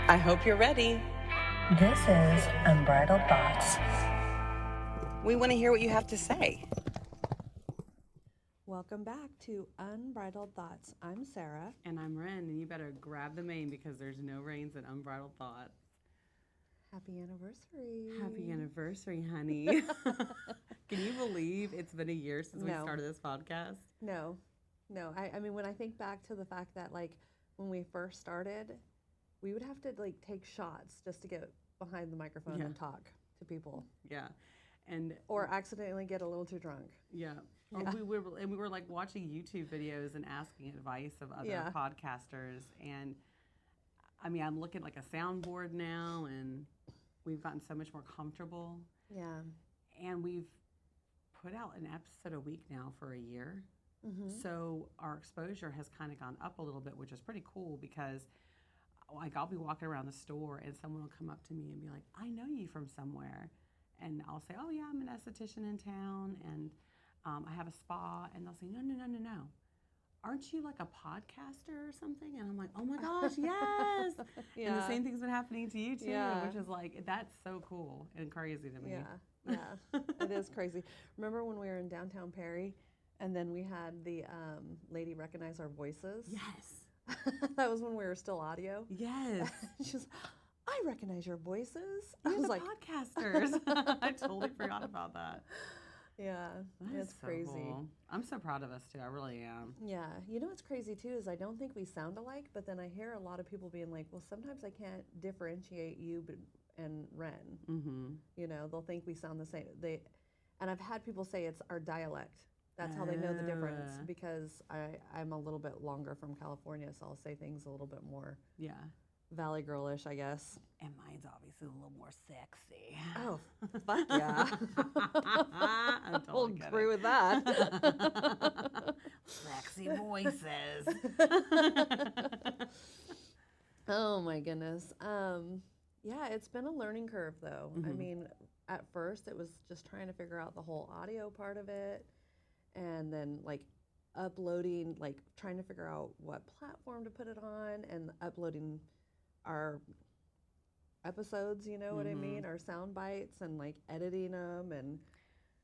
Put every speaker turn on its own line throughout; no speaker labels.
I hope you're ready.
This is Unbridled Thoughts.
We want to hear what you have to say.
Welcome back to Unbridled Thoughts. I'm Sarah.
And I'm Ren, and you better grab the mane because there's no reins in Unbridled Thoughts.
Happy anniversary.
Happy anniversary, honey. Can you believe it's been a year since we started this podcast?
No. I mean, when I think back to the fact that, like, when we first started, we would have to, like, take shots just to get behind the microphone and talk to people.
Yeah.
Or accidentally get a little too drunk.
Yeah. We were like watching YouTube videos and asking advice of other podcasters. And I mean, I'm looking like a soundboard now, and we've gotten so much more comfortable.
Yeah.
And we've put out an episode a week now for a year. Mm-hmm. So our exposure has kind of gone up a little bit, which is pretty cool because like I'll be walking around the store and someone will come up to me and be like, I know you from somewhere. And I'll say, oh yeah, I'm an esthetician in town and I have a spa. And they'll say, no. Aren't you like a podcaster or something? And I'm like, oh my gosh, yes. And the same thing's been happening to you too, which is like, that's so cool and crazy to me.
Yeah, it is crazy. Remember when we were in downtown Perry and then we had the lady recognize our voices?
Yes.
That was when we were still audio?
Yes.
She's I recognize your voices.
You're
I was
the
like,
podcasters. I totally forgot about that.
Yeah, it's
so
crazy.
Cool. I'm so proud of us too. I really am.
Yeah, you know what's crazy too is I don't think we sound alike, but then I hear a lot of people being like, well, sometimes I can't differentiate you and Ren. Mm-hmm. You know, they'll think we sound the same. And I've had people say it's our dialect. That's how they know the difference because I'm a little bit longer from California, so I'll say things a little bit more Valley Girl-ish, I guess.
And mine's obviously a little more sexy.
Oh, fuck yeah.
I totally
agree with that.
Sexy voices.
Oh my goodness. Yeah, it's been a learning curve though. Mm-hmm. I mean, at first it was just trying to figure out the whole audio part of it and then like uploading, like trying to figure out what platform to put it on and uploading our episodes, you know what I mean? Our sound bites and like editing them and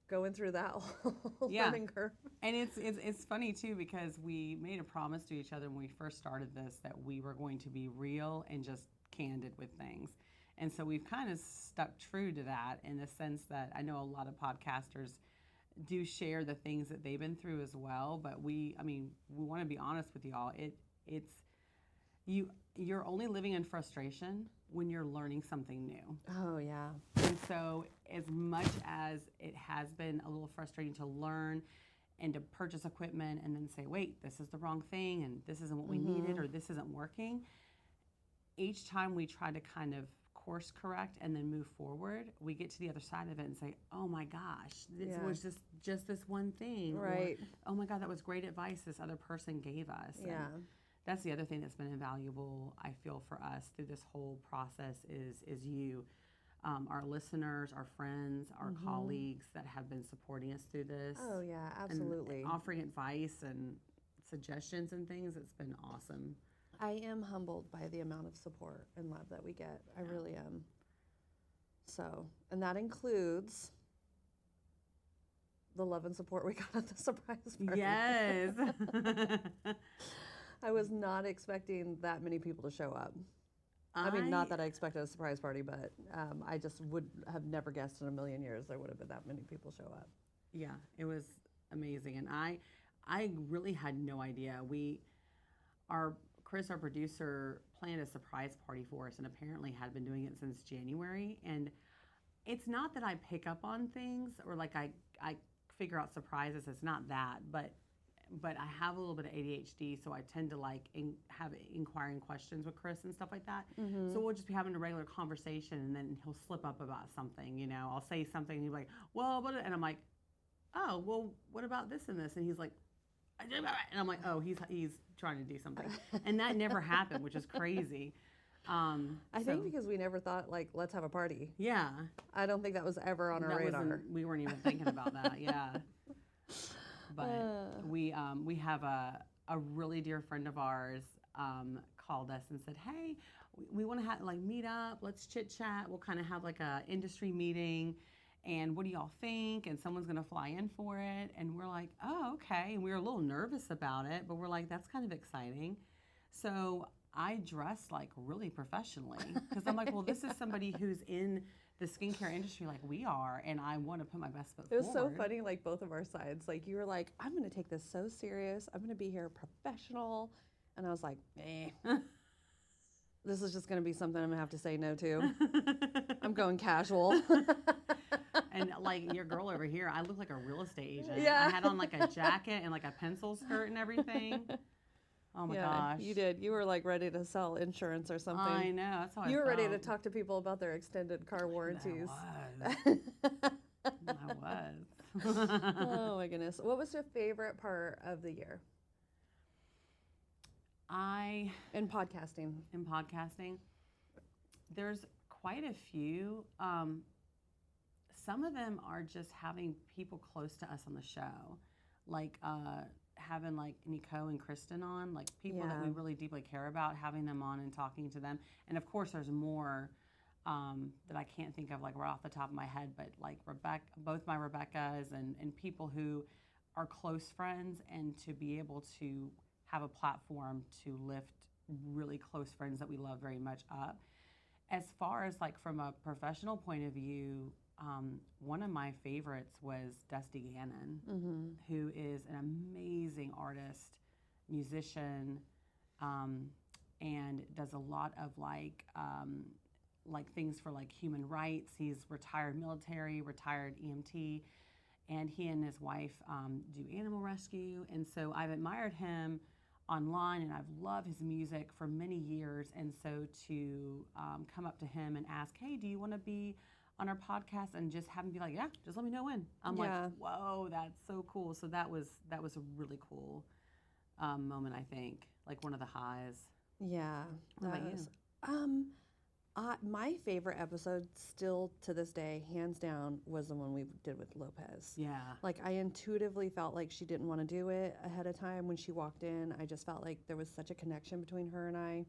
going through that whole learning curve.
And it's funny too because we made a promise to each other when we first started this that we were going to be real and just candid with things. And so we've kind of stuck true to that in the sense that I know a lot of podcasters do share the things that they've been through as well, but we want to be honest with y'all. You're only living in frustration when you're learning something new.
Oh, yeah.
And so as much as it has been a little frustrating to learn and to purchase equipment and then say, wait, this is the wrong thing and this isn't what we needed or this isn't working, each time we try to kind of course correct and then move forward, we get to the other side of it and say, oh my gosh, this was just this one thing.
Right.
Or, oh my God, that was great advice this other person gave us.
Yeah.
And that's the other thing that's been invaluable, I feel, for us through this whole process is you, our listeners, our friends, our colleagues that have been supporting us through this.
Oh, yeah, absolutely.
And offering advice and suggestions and things. It's been awesome.
I am humbled by the amount of support and love that we get. I really am. So, and that includes the love and support we got at the surprise party.
Yes.
I was not expecting that many people to show up. I mean, not that I expected a surprise party, but I just would have never guessed in a million years there would have been that many people show up.
Yeah, it was amazing. And I really had no idea. Chris, our producer, planned a surprise party for us and apparently had been doing it since January. And it's not that I pick up on things or like I figure out surprises. It's not that, but I have a little bit of ADHD, so I tend to like have inquiring questions with Chris and stuff like that. Mm-hmm. So we'll just be having a regular conversation, and then he'll slip up about something. You know, I'll say something, and he's like, "Well, what?" And I'm like, "Oh, well, what about this and this?" And he's like, and I'm like, "Oh, he's trying to do something," and that never happened, which is crazy.
I think because we never thought like, let's have a party.
Yeah,
I don't think that was ever on our radar.
We weren't even thinking about that. Yeah. But we have a really dear friend of ours called us and said, hey, we want to have like meet up, let's chit chat, we'll kind of have like a industry meeting, and what do y'all think? And someone's going to fly in for it. And we're like, oh, okay. And we were a little nervous about it, but we're like, that's kind of exciting. So I dressed like really professionally because I'm like, well, this is somebody who's in the skincare industry like we are, and I want to put my best foot forward.
It was so funny, like both of our sides. Like you were like, I'm going to take this so serious. I'm going to be here professional. And I was like, this is just going to be something I'm going to have to say no to. I'm going casual.
And like your girl over here, I look like a real estate agent.
Yeah.
I had on like a jacket and like a pencil skirt and everything. Oh my gosh.
You did. You were like ready to sell insurance or something.
I know. That's how I
You were ready to
felt.
talk to people about their extended car warranties.
I was.
Oh my goodness. What was your favorite part of the year in podcasting?
In podcasting, there's quite a few. Some of them are just having people close to us on the show, like having like Nico and Kristen on, like people that we really deeply care about, having them on and talking to them. And of course, there's more that I can't think of like right off the top of my head, but like both my Rebeccas and people who are close friends, and to be able to have a platform to lift really close friends that we love very much up. As far as like from a professional point of view, one of my favorites was Dusty Gannon, who is an amazing artist, musician, and does a lot of like things for like human rights. He's retired military, retired EMT, and he and his wife do animal rescue. And so I've admired him online, and I've loved his music for many years. And so to come up to him and ask, hey, do you want to be on our podcast, and just have him be like, yeah, just let me know when. I'm like, whoa, that's so cool. So that was a really cool moment, I think, like one of the highs.
Yeah.
What about you?
My favorite episode still to this day, hands down, was the one we did with Lopez.
Yeah.
Like I intuitively felt like she didn't want to do it ahead of time when she walked in. I just felt like there was such a connection between her and I.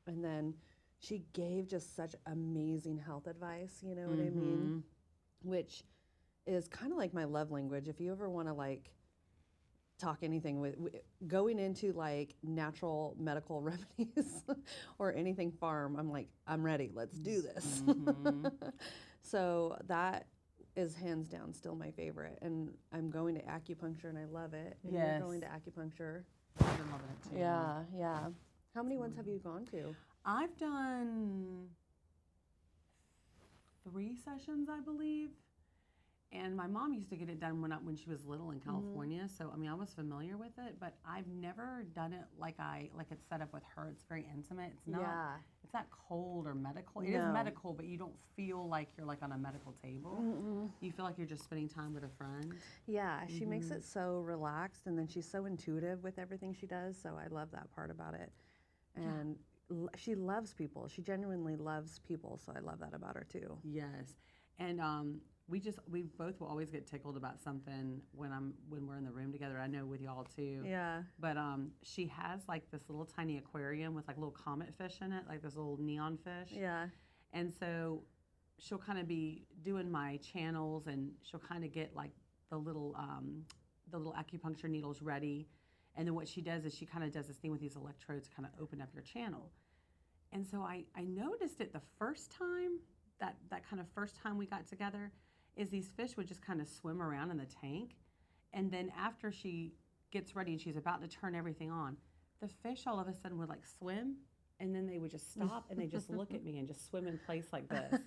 And then she gave just such amazing health advice, you know what I mean? Which is kind of like my love language. If you ever want to like talk anything with going into like natural medical remedies or anything farm, I'm like, I'm ready. Let's do this. So that is hands down still my favorite. And I'm going to acupuncture, and I love it. And you're going to acupuncture.
I've been loving it too.
Yeah. How many ones have you gone to?
I've done 3 sessions, I believe. And my mom used to get it done when she was little in California. So I mean, I was familiar with it, but I've never done it like it's set up with her. It's very intimate. It's not it's not cold or medical. It is medical, but you don't feel like you're like on a medical table. You feel like you're just spending time with a friend.
Yeah, she makes it so relaxed, and then she's so intuitive with everything she does. So I love that part about it. And she loves people. She genuinely loves people. So I love that about her too.
Yes. And we both will always get tickled about something when we're in the room together. I know with y'all too.
Yeah.
But she has like this little tiny aquarium with like little comet fish in it, like this little neon fish.
Yeah.
And so she'll kind of be doing my channels, and she'll kind of get like the little acupuncture needles ready. And then what she does is she kind of does this thing with these electrodes to kind of open up your channel. And so I noticed it the first time, that kind of first time we got together, is these fish would just kind of swim around in the tank. And then after she gets ready and she's about to turn everything on, the fish all of a sudden would like swim, and then they would just stop and they just look at me and just swim in place like this.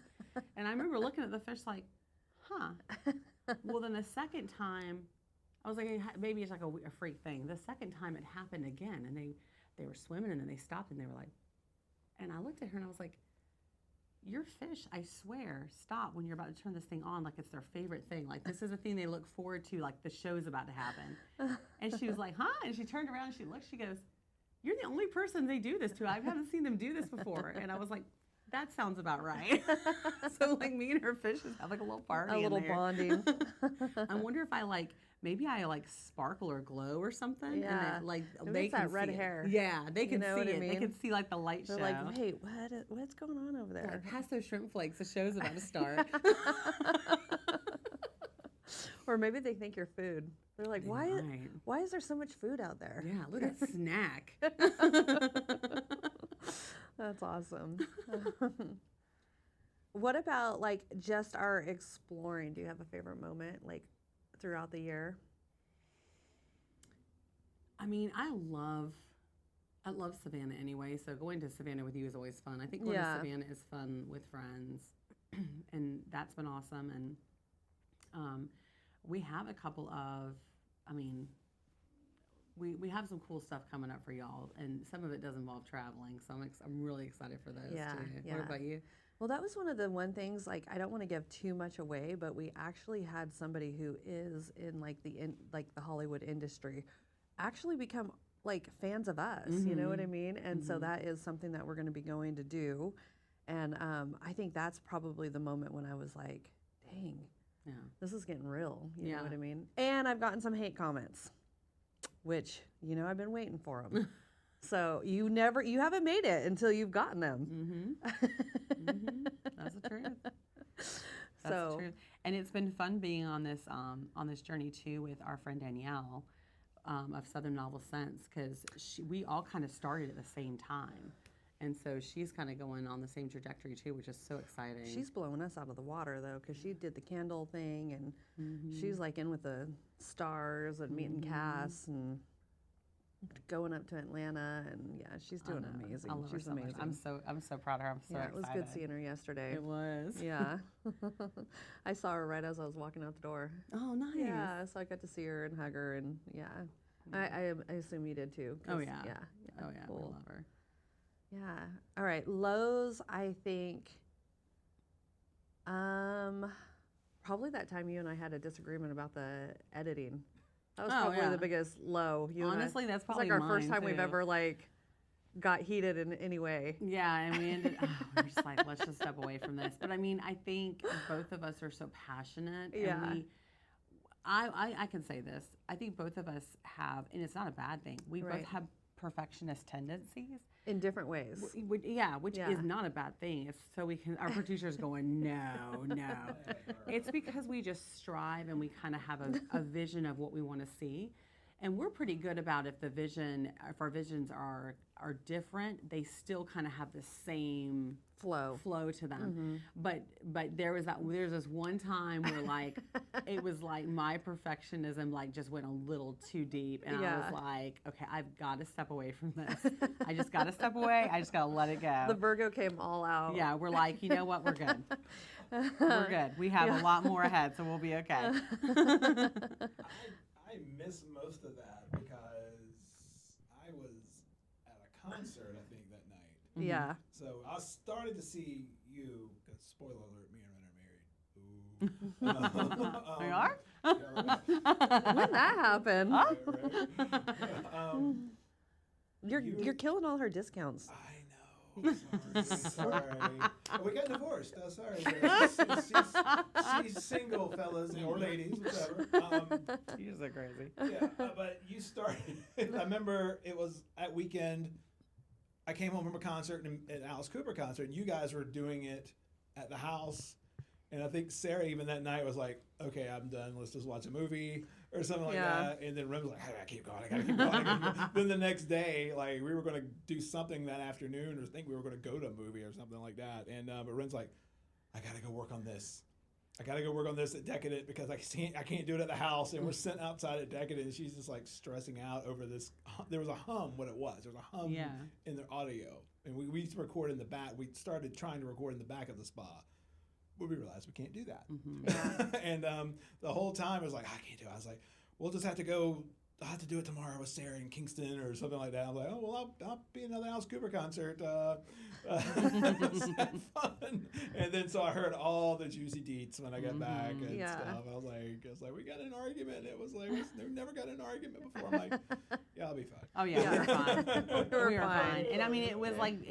And I remember looking at the fish like, huh. Well, then the second time, I was like, maybe it's like a freak thing. The second time it happened again, and they were swimming, and then they stopped, and they were like, and I looked at her and I was like, your fish, I swear, stop when you're about to turn this thing on like it's their favorite thing. Like this is a thing they look forward to, like the show's about to happen. And she was like, huh? And she turned around and she looked, she goes, you're the only person they do this to. I haven't seen them do this before. And I was like, that sounds about right. So like me and her fishes have like a little party.
A little bonding.
I wonder if I like maybe I like sparkle or glow or something.
Yeah.
And it, like
Maybe
they
it's
can
that red
see it.
hair.
Yeah, they can
know
see
what I
it. They
mean?
can see like the light
They're
show.
like, wait, what's going on over
They're
there?
like, pass those shrimp flakes. The show's about to start.
Or maybe they think you're food. They're like,
They
why
might.
is there so much food out there?
Yeah, look at that snack.
That's awesome. What about like just our exploring? Do you have a favorite moment like throughout the year?
I mean, I love Savannah anyway. So going to Savannah with you is always fun. I think going to Savannah is fun with friends, and that's been awesome. And we have a couple of, I mean, we have some cool stuff coming up for y'all, and some of it does involve traveling. So I'm really excited for those
Yeah,
too.
yeah.
What about you?
Well, that was one of the things, like, I don't want to give too much away, but we actually had somebody who is in like the Hollywood industry actually become like fans of us, you know what I mean? And so that is something that we're going to be going to do. And I think that's probably the moment when I was like, dang,
Yeah.
this is getting real, you know
Yeah.
what I mean? And I've gotten some hate comments, which, I've been waiting for them. So you haven't made it until you've gotten them.
That's the truth. That's
So
the truth. And it's been fun being on this journey too with our friend Danielle of Southern Novel Sense, because we all kind of started at the same time, and so she's kind of going on the same trajectory too, which is so exciting.
she's blowing us out of the water though, because she did the candle thing, and she's like in with the stars and meeting casts and going up to Atlanta, and yeah, she's doing amazing.
I love her
She's
so much.
amazing.
I'm so proud of her. I'm so
Yeah,
excited.
it was good seeing her yesterday.
It was.
Yeah. I saw her right as I was walking out the door.
Oh, nice.
Yeah, so I got to see her and hug her, and yeah. I assume you did too. 'Cause,
Oh yeah.
Yeah.
Oh yeah.
Cool.
We love her.
Yeah. All right. Lows, I think. Probably that time you and I had a disagreement about the editing. That was
Oh,
probably
yeah.
the biggest low. You and I.
Honestly, that's
It's
probably
like our first
mine,
time we've
too.
ever like got heated in any way.
Yeah, and we ended. We're just like, let's just step away from this. But I mean, I think both of us are so passionate.
Yeah.
And I can say this. I think both of us have, and it's not a bad thing. We
Right.
both have perfectionist tendencies.
In different ways.
Which is not a bad thing. It's so our producer's going, no. It's because we just strive and we kind of have a vision of what we want to see. And we're pretty good about if our visions are different, they still kind of have the same
Flow.
to them. But there's this one time where like it was like my perfectionism like just went a little too deep, and I was like, okay, I've got to step away from this. I just got to step away. I just got to let it go.
The Virgo came all out.
Yeah, we're like, you know what? We're good. We're good. We have a lot more ahead, so we'll be okay.
I miss most of that because I was at a concert, I think, that night.
Yeah.
So I started to see you, because spoiler alert, me and Ren are married. Ooh.
We are?
Yeah, right.
When that happened,
Right.
you're killing all her discounts.
I know. Sorry. We got divorced. Sorry. She's single, fellas or ladies, whatever.
You're so crazy.
Yeah, but you started. I remember it was at weekend. I came home from a concert, an Alice Cooper concert, and you guys were doing it at the house. And I think Sarah even that night was like, "Okay, I'm done. Let's just watch a movie or something like that." And then Rem was like, "I gotta keep going. I gotta keep going." Then the next day, like we were gonna do something that afternoon, or think we were gonna go to a movie or something like that. And but Ren's like, "I gotta go work on this. I gotta go work on this at Decadent because I can't do it at the house." And we're sitting outside at Decadent, and she's just like stressing out over this. There was a hum. What it was? There was a hum in the audio, and we used to record in the back. We started trying to record in the back of the spa. But we realized we can't do that. And the whole time it was like, I can't do it. I was like, we'll just have to go. I'll have to do it tomorrow with Sarah in Kingston or something like that. I'm like, oh, well, I'll be at another Alice Cooper concert. It's fun. And then so I heard all the juicy deets when I got back and stuff. I was like, we got in an argument. It was like, we never got in an argument before. I'm like, yeah, I'll be fine.
Oh yeah, we were fine.
We were
We were
fine.
fine. And I mean, it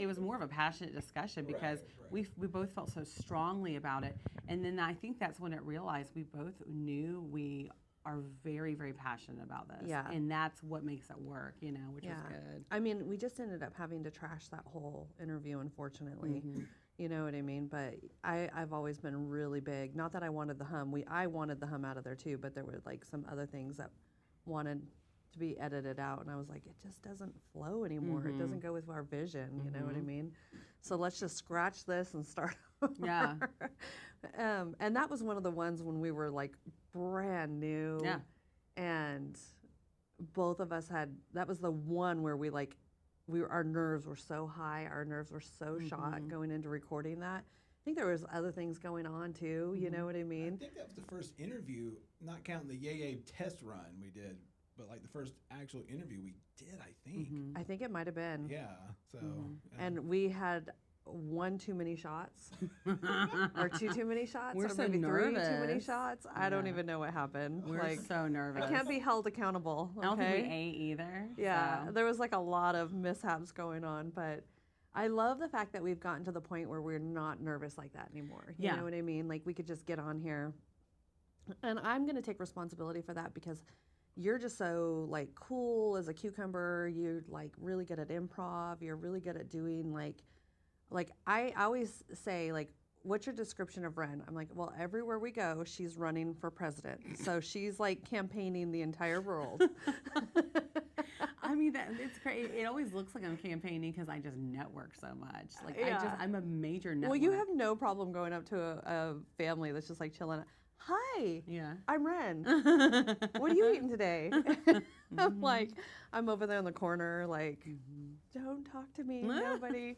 was more of a passionate discussion because we both felt so strongly about it. And then I think that's when it realized we both knew we are very, very passionate about this.
Yeah.
And that's what makes it work, which is
Yeah.
good.
I mean, we just ended up having to trash that whole interview, unfortunately.
Mm-hmm.
You know what I mean? But I've always been really big. Not that I wanted the hum. I wanted the hum out of there too, but there were like some other things that wanted to be edited out, and I was like, it just doesn't flow anymore. It doesn't go with our vision. You know what I mean? So let's just scratch this and start over.
Yeah.
And that was one of the ones when we were like brand new.
Yeah.
And both of us that was the one where our nerves were so high, our nerves were so shot going into recording that. I think there was other things going on too, you know what I
I
mean?
think that was the first interview, not counting the Yay test run we did, but like the first actual interview we did, I think.
I think it might have been.
Yeah. So.
And we had one too many shots, or two too many shots,
We're
or
so
maybe three too many
nervous.
shots. I don't even know what happened.
We're so nervous.
I can't be held accountable. Okay?
I don't think we ate either.
Yeah,
so.
there was like a lot of mishaps going on, but I love the fact that we've gotten to the point where we're not nervous like that anymore. You know what I mean? Like we could just get on here. And I'm going to take responsibility for that because you're just so like cool as a cucumber. You're like really good at improv. You're really good at doing like I always say like, what's your description of Ren? I'm like, well, everywhere we go, she's running for president. So she's like campaigning the entire world.
I mean, it's great. It always looks like I'm campaigning because I just network so much. Like I'm a major network.
Well, you have no problem going up to a family that's just like chilling. Hi, I'm Ren. What are you eating today? I'm like, I'm over there in the corner, like, don't talk to me, nobody.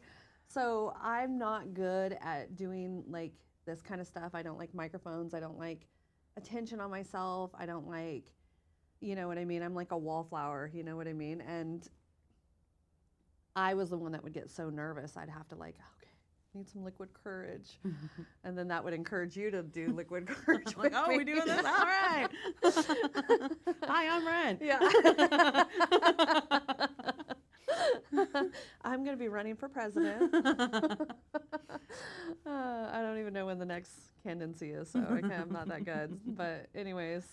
So I'm not good at doing like this kind of stuff. I don't like microphones. I don't like attention on myself. I don't like, you know what I mean? I'm like a wallflower, you know what I mean? And I was the one that would get so nervous. I'd have to like, okay, need some liquid courage. And then that would encourage you to do liquid courage.
Like, oh, we're doing this? All right. Hi, I'm Ren.
Yeah. I'm going to be running for president. I don't even know when the next candidacy is, so I'm not that good. But anyways,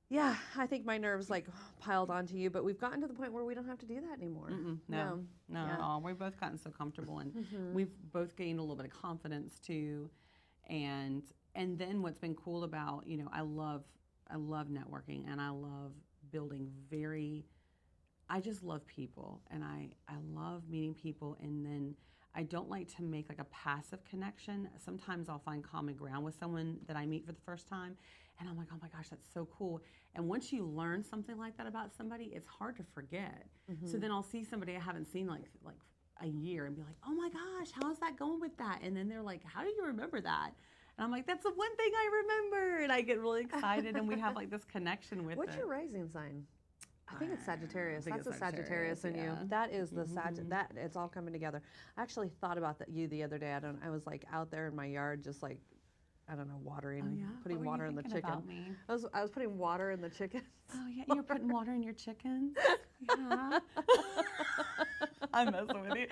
yeah, I think my nerves like piled onto you, but we've gotten to the point where we don't have to do that anymore.
No, at all. We've both gotten so comfortable, and we've both gained a little bit of confidence too. And then what's been cool about, I love networking, and I love building I just love people, and I love meeting people, and then I don't like to make like a passive connection. Sometimes I'll find common ground with someone that I meet for the first time, and I'm like, oh my gosh, that's so cool. And once you learn something like that about somebody, it's hard to forget. So then I'll see somebody I haven't seen like a year and be like, oh my gosh, how's that going with that? And then they're like, how do you remember that? And I'm like, that's the one thing I remember. And I get really excited, and we have like this connection with
What's
it.
your rising sign? I think it's Sagittarius.
I think
That's
it's
a Sagittarius in you.
yeah.
That is the that it's all coming together. I actually thought about you the other day. I was like out there in my yard, just like, I don't know, watering, putting
What were
water
you
in the
thinking
chicken.
about me?
I was putting water in the chickens.
Oh yeah, you're putting water in your chickens. Yeah. I'm messing with you.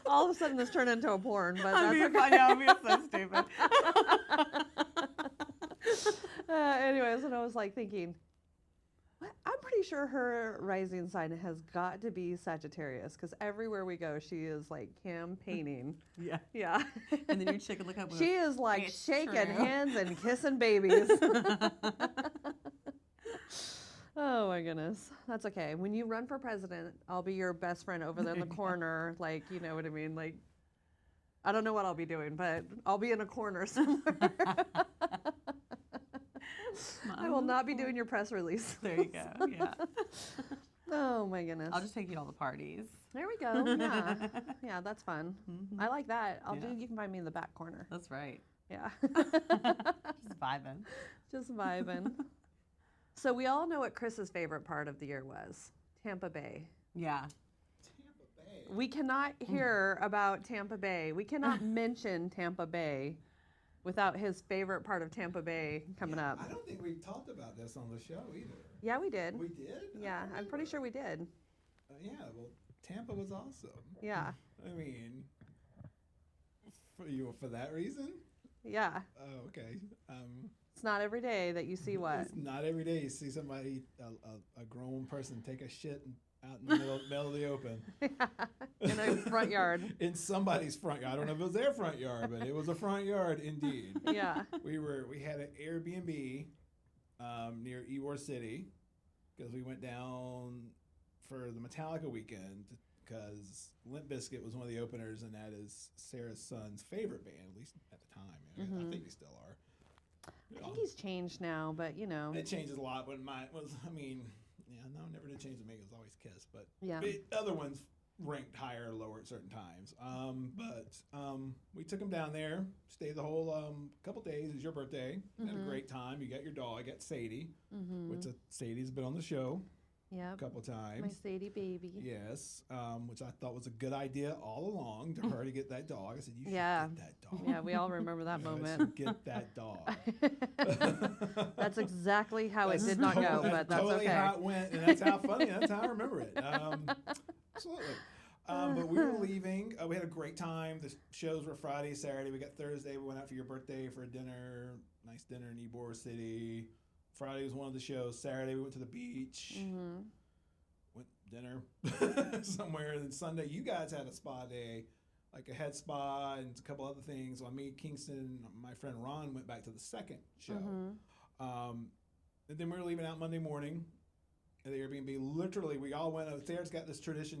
All of a sudden, this turned into a porn, but
I'm
that's
being funny. I'm being so stupid.
anyways, and I was like thinking, what? I'm pretty sure her rising sign has got to be Sagittarius because everywhere we go, she is like campaigning.
Yeah.
Yeah.
And then your chicken look up. And
She is like
"It's
shaking
true."
hands and kissing babies. Oh my goodness. That's okay. When you run for president, I'll be your best friend over there in the corner. Like, you know what I mean? Like, I don't know what I'll be doing, but I'll be in a corner somewhere. I will not be doing your press release.
There you go. Yeah.
Oh my goodness.
I'll just take you to all the parties.
There we go. Yeah. Yeah, that's fun. I like that.
Yeah.
You can find me in the back corner.
That's right.
Yeah.
Just vibing.
Just vibing. So we all know what Chris's favorite part of the year was. Tampa Bay.
Yeah.
Tampa Bay.
We cannot hear about Tampa Bay. We cannot mention Tampa Bay without his favorite part of Tampa Bay coming up.
I don't think we talked about this on the show either.
Yeah, we did.
We did?
Yeah, I'm pretty sure we did.
Yeah, well, Tampa was awesome.
Yeah.
I mean, for that reason?
Yeah.
Oh, okay.
It's not every day that you see what.
It's not every day you see somebody, a grown person, take a shit out in the middle of the open.
In a front yard.
In somebody's front yard. I don't know if it was their front yard, but it was a front yard indeed.
Yeah.
We had an Airbnb near Ybor City because we went down for the Metallica weekend because Limp Bizkit was one of the openers, and that is Sarah's son's favorite band, at least at the time. I think they still are.
I think he's changed now, but you know.
It changes a lot. When mine was, never did change to me. It was always Kiss, but
Yeah.
Other ones ranked higher or lower at certain times. But we took him down there, stayed the whole couple days. It was your birthday. Had a great time. You got your dog. I got Sadie, which Sadie's been on the show a couple times.
My Sadie baby.
Yes, which I thought was a good idea all along to her to get that dog. I said, you should
Yeah.
get that dog.
Yeah, we all remember that
Yes,
moment.
get that dog.
That's exactly how it did not go, but that's
totally
okay.
how it went, and that's how funny. That's how I remember it. Absolutely. But we were leaving. We had a great time. The shows were Friday, Saturday. We got Thursday. We went out for your birthday for a dinner. Nice dinner in Ybor City. Friday was one of the shows. Saturday we went to the beach. Went dinner somewhere. And then Sunday you guys had a spa day, like a head spa and a couple other things. Well, me, Kingston, and my friend Ron went back to the second show. And then we were leaving out Monday morning at the Airbnb. Literally, we all went. Sarah's got this tradition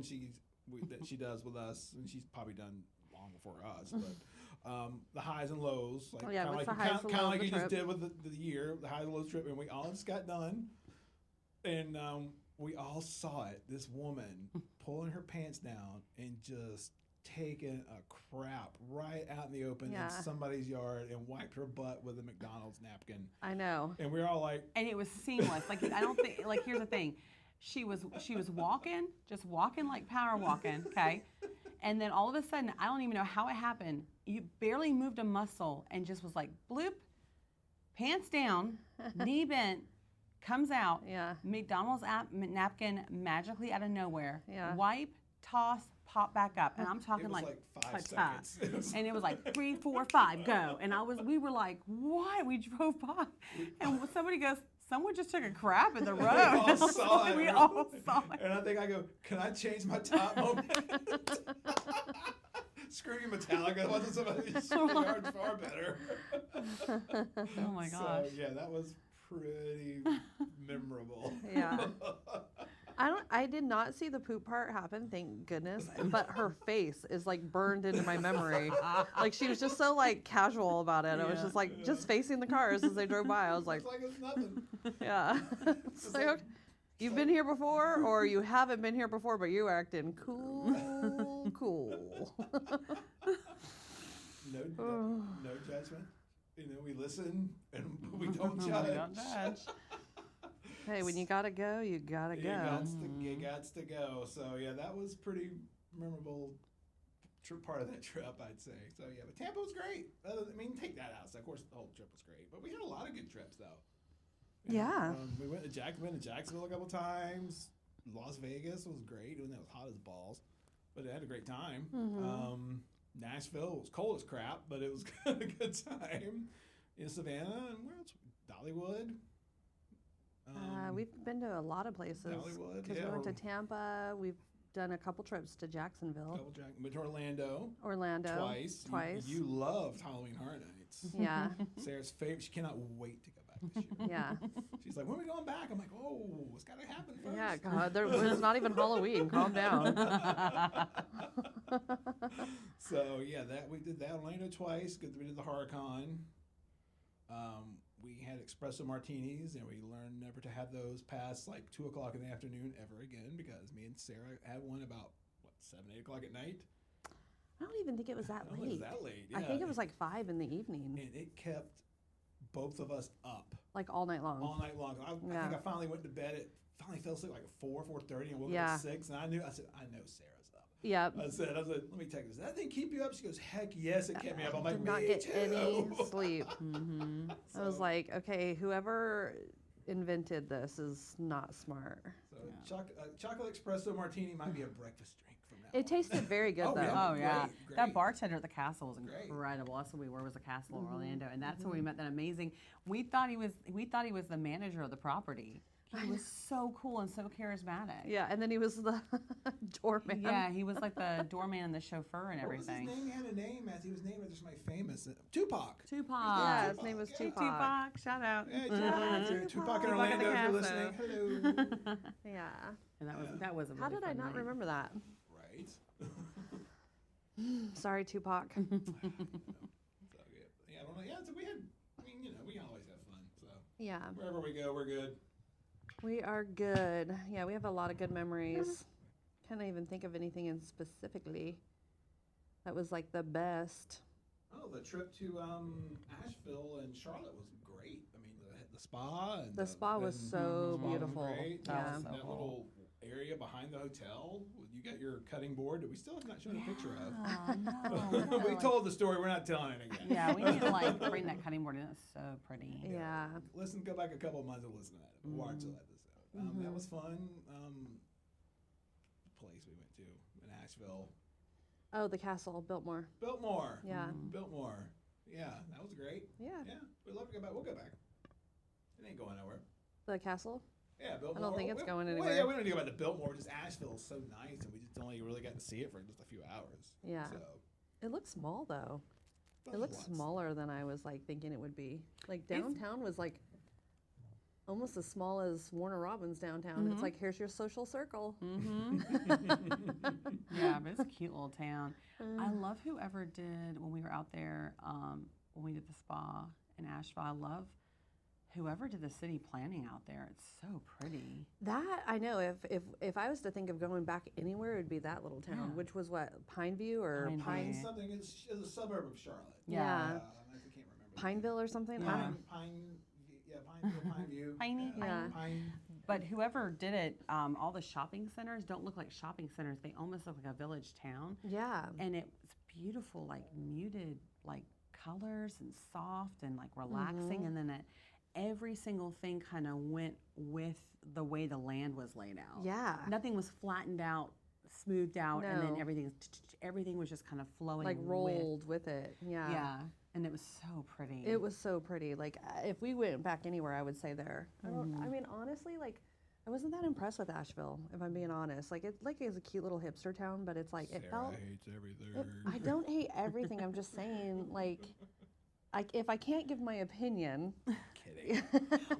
that she does with us, and she's probably done long before us. But the highs and lows, like
what's
kind
the highs and
of
lows
like
of
you
the
just
trip?
did with the year, the highs and lows trip, and we all just got done, and we all saw it. This woman pulling her pants down and just taking a crap right out in the open
Yeah.
in somebody's yard and wiped her butt with a McDonald's napkin.
I know.
And we were all like,
And it was seamless. Like I don't think. Like here's the thing, she was walking, just walking like power walking. Okay, and then all of a sudden, I don't even know how it happened. You barely moved a muscle and just was like bloop, pants down, knee bent, comes out.
Yeah.
McDonald's napkin magically out of nowhere.
Yeah.
Wipe, toss, pop back up, and I'm
it
talking
was
like
like 5
ta-ta.
seconds.
And it was like 3, 4, 5, go. And we were like, what? We drove by, and somebody goes, someone just took a crap in the road.
We all saw it.
We all saw it.
And I think I go, can I change my top moment? Screw you, Metallica. Wasn't somebody yard far better?
Oh my
So
gosh.
yeah, that was pretty memorable.
Yeah. I did not see the poop part happen, thank goodness. But her face is like burned into my memory. Like she was just so like casual about it. It was just like just facing the cars as they drove by. I was like,
It's like it's nothing.
yeah. It's like, okay, you've been here before, or you haven't been here before, but you acting cool.
No judgment. We listen and we don't
We
judge.
don't judge.
Hey, when you gotta go, you gotta go.
You got to go. So yeah, that was pretty memorable part of that trip, I'd say. So yeah, but Tampa was great. Take that out. So of course, the whole trip was great. But we had a lot of good trips though.
Yeah.
We went to Jacksonville a couple times. Las Vegas was great, even though it was hot as balls. But I had a great time. Nashville was cold as crap, but it was a good time. In Savannah and where else? Dollywood.
We've been to a lot of places.
Dollywood,
Because
yeah,
we went to
or-
Tampa. We've done a couple trips to Jacksonville,
Went to Orlando
Orlando.
twice.
Twice.
You loved Halloween Horror Nights.
Yeah.
Sarah's favorite. She cannot wait to go back this year.
Yeah.
She's like, when are we going back? I'm like, oh, it's got to happen first.
Yeah, God, it's not even Halloween. Calm down.
So yeah, we did that Orlando twice. We did the HorrorCon. We had espresso martinis, and we learned never to have those past like 2:00 in the afternoon ever again because me and Sarah had one about 7, 8 o'clock at night.
I don't even think it was that
I don't think
late.
it was that late.
I
yeah.
think it was like 5 in the evening,
And it kept both of us up
like all night long.
all night long. I
Yeah.
think I finally went to bed finally fell asleep like at 4:30, and woke up
Yeah.
at 6. And I said, I know Sarah's up.
Yep.
I said, let me text her. Does that thing keep you up? She goes, heck yes, it kept me up. I'm like,
Did not
me
get
too.
any sleep. I was
So-
like, okay, whoever invented this is not smart.
So chocolate espresso martini might be a breakfast drink from now.
It tasted very good
Oh,
though.
yeah.
Oh yeah,
Great,
that
great.
bartender at the castle was
Great.
incredible. That's what we were, was a castle in
Mm-hmm.
Orlando, and that's where we met that amazing. We thought he was the manager of the property. He was so cool and so charismatic.
Yeah, and then he was the doorman.
Yeah, he was like the doorman and the chauffeur and
What was his
everything.
name? He had a name as he was named after somebody famous. Tupac.
Tupac.
Yeah, his name was
Yeah.
Tupac.
Tupac, shout out.
Yeah, Tupac. Tupac in
Tupac at
Orlando,
the
if you're
castle.
listening. Hello.
Yeah.
And that was a
How
really
did I
fun
not
night.
remember that?
Right.
Sorry, Tupac.
So yeah, I don't know. Yeah, so we had. I mean, we always have fun. So
Yeah,
wherever we go, we're good.
we are good. Yeah, we have a lot of good memories. Can't even think of anything in specifically that was like the best.
Oh, the trip to Asheville and Charlotte was great. I mean, the spa. And
The spa was so
spa was
beautiful.
great.
Yeah.
was so
That
cool.
little area behind the hotel. You got your cutting board that we still have not shown a picture of.
Oh, no.
We told the story. We're not telling it again.
Yeah, we need to like bring that cutting board in. It's so pretty.
Yeah.
Listen, go back a couple of months and listen to that. Watch that episode. That was fun. The place we went to in Asheville.
Oh, the castle, Biltmore.
Biltmore.
Yeah.
Biltmore. Yeah, that was great.
Yeah.
Yeah, we'd love to go back. We'll go back. It ain't going nowhere.
The castle?
Yeah, Biltmore.
think it's going
Well,
anywhere.
yeah, we don't need to go back to Biltmore. Just Asheville is so nice, and we just only really got to see it for just a few hours.
Yeah.
So,
It looks small though.
but
It looks
lots.
smaller than I was like thinking it would be. Like downtown was like almost as small as Warner Robins downtown. It's like here's your social circle.
Yeah, but it's a cute little town. I love whoever did when we were out there, when we did the spa in Asheville. I love whoever did the city planning out there. It's so pretty.
That I know. If I was to think of going back anywhere, it would be that little town,
Yeah.
which was what Pineview or
Pineview.
Pine
Pine
something is a suburb of Charlotte.
Yeah.
I can't remember.
Pineville or something. I
Yeah.
don't-
Pineview.
Piney?
Yeah.
Pine.
But whoever did it, all the shopping centers don't look like shopping centers. They almost look like a village town.
Yeah.
And it's beautiful, like muted, like colors and soft and like relaxing. And then every single thing kind of went with the way the land was laid out.
Yeah.
Nothing was flattened out, smoothed out, and then
No.
everything was just kind of flowing.
Like
with-
rolled with it. Yeah.
Yeah, and it was so pretty.
It was so pretty. Like if we went back anywhere, I would say there. I mean, honestly, like I wasn't that impressed with Asheville, if I'm being honest. Like it is a cute little hipster town, but it's like it felt.
hates everything.
I don't hate everything. I'm just saying, like, if I can't give my opinion,
Kidding.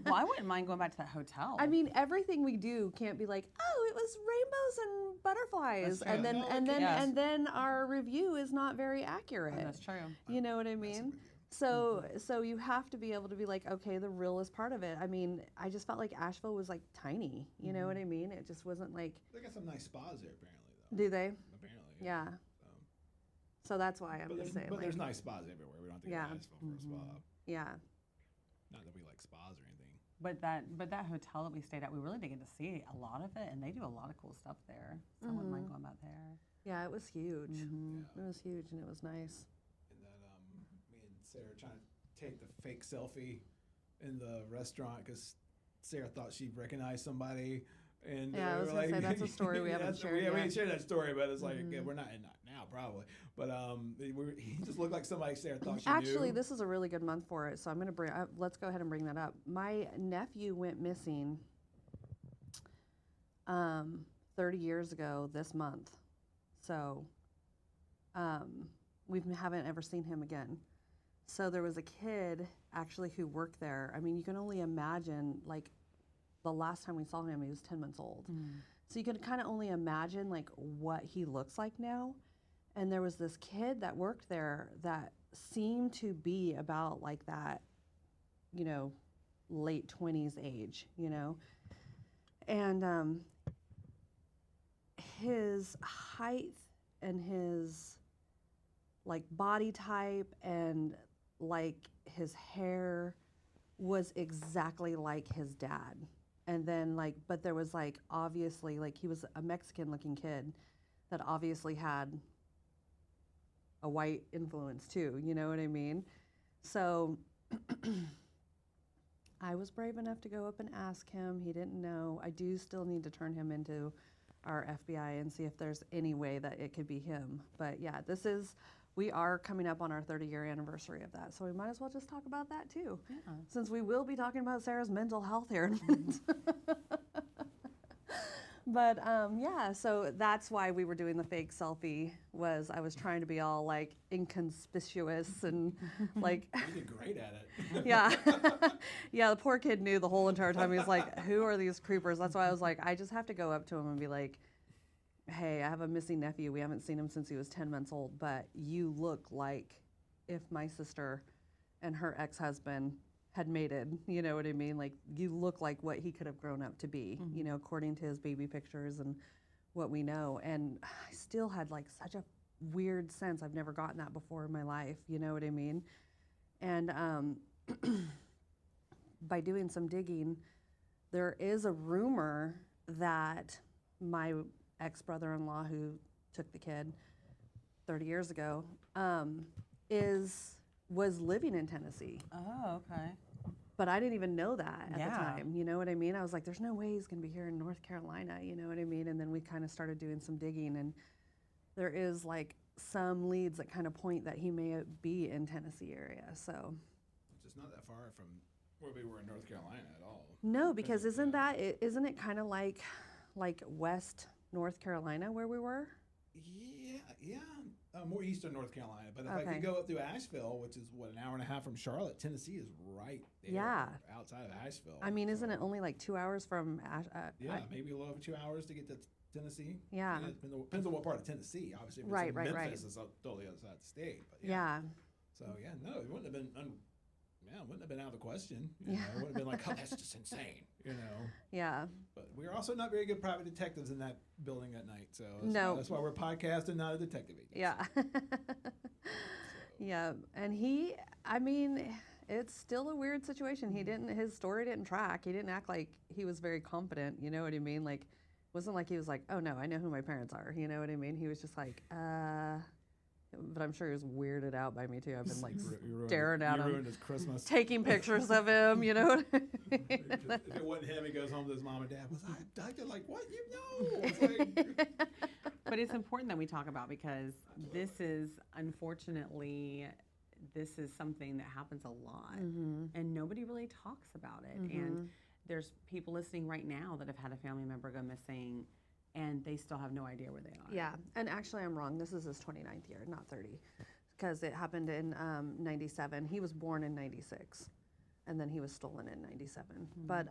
Well, I wouldn't mind going back to that hotel.
I mean, everything we do can't be like, oh, it was rainbows and butterflies,
That's
and
true.
then
No,
and
it
then
can't.
and then our review is not very accurate.
that's true.
You know what I mean? So you have to be able to be like, okay, the real is part of it. I mean, I just felt like Asheville was like tiny. You know what I mean? It just wasn't like,
They got some nice spas there, apparently, though.
do they?
Apparently.
Yeah.
So.
So that's why I'm
But,
just
there's,
saying.
but
Like,
there's nice spas everywhere. We don't have to
Yeah.
go to Asheville for a spa.
yeah.
Not that we like spas or anything.
But that hotel that we stayed at, we really did get to see a lot of it, and they do a lot of cool stuff there. So I wouldn't mind going back there.
Yeah, it was huge.
Yeah.
It was huge and it was nice.
And then me and Sarah trying to take the fake selfie in the restaurant because Sarah thought she recognized somebody. And
Yeah, I
we
was
were
gonna say, that's a story we haven't shared
We
yet.
ain't shared that story, but it's like yeah, we're not now probably. But he just looked like somebody Sarah thought she
Actually,
knew.
this is a really good month for it. So I'm going to bring, let's go ahead and bring that up. My nephew went missing 30 years ago this month. So we haven't ever seen him again. So there was a kid actually who worked there. I mean, you can only imagine, like, the last time we saw him, he was 10 months old. So you can kind of only imagine, like, what he looks like now. And there was this kid that worked there that seemed to be about like that, you know, late 20s age, you know. And his height and his like body type and like his hair was exactly like his dad. And then like, but there was like obviously like he was a Mexican looking kid that obviously had a white influence too, you know what I mean? So I was brave enough to go up and ask him. He didn't know. I do still need to turn him into our FBI and see if there's any way that it could be him. But yeah, we are coming up on our 30-year anniversary of that, so we might as well just talk about that too, since we will be talking about Sarah's mental health here in a minute. But yeah, so that's why we were doing the fake selfie. I was trying to be all like inconspicuous and like.
You did great at it.
Yeah, yeah. The poor kid knew the whole entire time. He was like, "Who are these creepers?" That's why I was like, I just have to go up to him and be like, "Hey, I have a missing nephew. We haven't seen him since he was 10 months old, but you look like if my sister and her ex-husband had mated, you know what I mean? Like, you look like what he could have grown up to be, you know, according to his baby pictures and what we know." And I still had like such a weird sense. I've never gotten that before in my life, you know what I mean? And by doing some digging, there is a rumor that my ex-brother-in-law who took the kid 30 years ago was living in Tennessee.
Oh, okay.
But I didn't even know that at the
Yeah.
time, you know what I mean? I was like, there's no way he's gonna be here in North Carolina, you know what I mean? And then we kind of started doing some digging, and there is like some leads that kind of point that he may be in Tennessee area, so.
Which is not that far from where we were in North Carolina at all.
No, because isn't it kind of like West North Carolina where we were?
Yeah. More eastern North Carolina. But if I could go up through Asheville, which is what, an hour and a half from Charlotte, Tennessee is right there.
Yeah.
Outside of Asheville.
I mean, isn't it only like 2 hours from
maybe a little over 2 hours to get to Tennessee.
Yeah.
It depends on what part of Tennessee. Obviously, if it's
Right,
in
right,
Memphis,
right.
it's totally other side of the state. But
Yeah.
So no, it wouldn't have been. It wouldn't have been out of the question. You know, it would have been like, oh, that's just insane. You know.
Yeah.
But we're also not very good private detectives in that building at night. So that's why we're podcasting, not a detective agency.
Yeah. Yeah. And it's still a weird situation. His story didn't track. He didn't act like he was very confident. You know what I mean? Like, it wasn't like he was like, oh no, I know who my parents are. You know what I mean? He was just like, but I'm sure he was weirded out by me too. I've been like staring at
you
him,
ruined his Christmas.
taking pictures of him, you know what I mean?
If it wasn't him, he goes home to his mom and dad. Was I acting like what? You know. It's like,
But it's important that we talk about, because this is, unfortunately, this is something that happens a lot, and nobody really talks about it. And there's people listening right now that have had a family member go missing, and they still have no idea where they are.
Yeah, and actually I'm wrong. This is his 29th year, not 30, because it happened in 97. He was born in 96, and then he was stolen in 97. But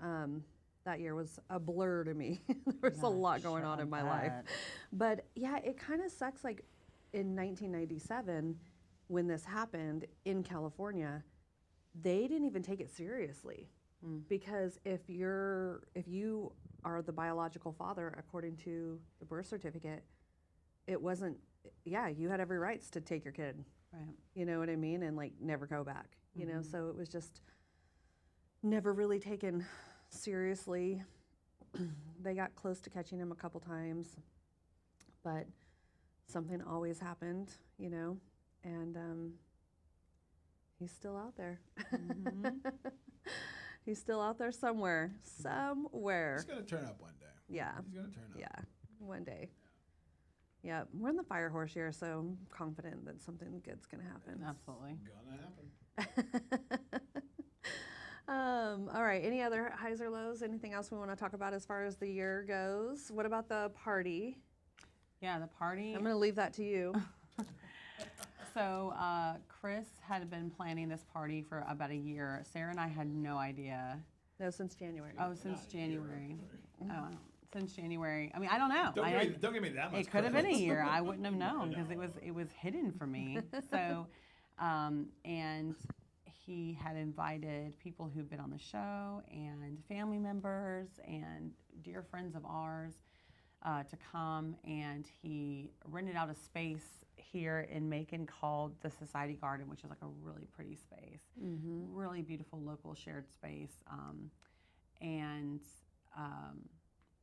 that year was a blur to me. There was a lot going on in my life. But yeah, it kind of sucks. Like in 1997, when this happened in California, they didn't even take it seriously. Because if you are the biological father according to the birth certificate, it wasn't, you had every rights to take your kid.
Right.
You know what I mean? And like never go back, you know? So it was just never really taken seriously. They got close to catching him a couple times, but something always happened, you know? And he's still out there. He's still out there somewhere.
he's going to turn up one day.
Yeah.
He's going to turn up.
Yeah, one day. Yeah, we're in the fire horse year, so I'm confident that something good's gonna happen.
Absolutely.
Gonna happen.
All right, any other highs or lows? Anything else we want to talk about as far as the year goes? What about the party?
Yeah, the party.
I'm gonna leave that to you.
So Chris had been planning this party for about a year. Sarah and I had no idea.
No, since January.
Oh, since January. Oh, since January. I mean, I don't know.
Don't give me that much.
It could have been a
credit.
year. I wouldn't have known, because it was hidden from me. So, and he had invited people who've been on the show and family members and dear friends of ours to come, and he rented out a space here in Macon called the Society Garden, which is like a really pretty space, really beautiful local shared space.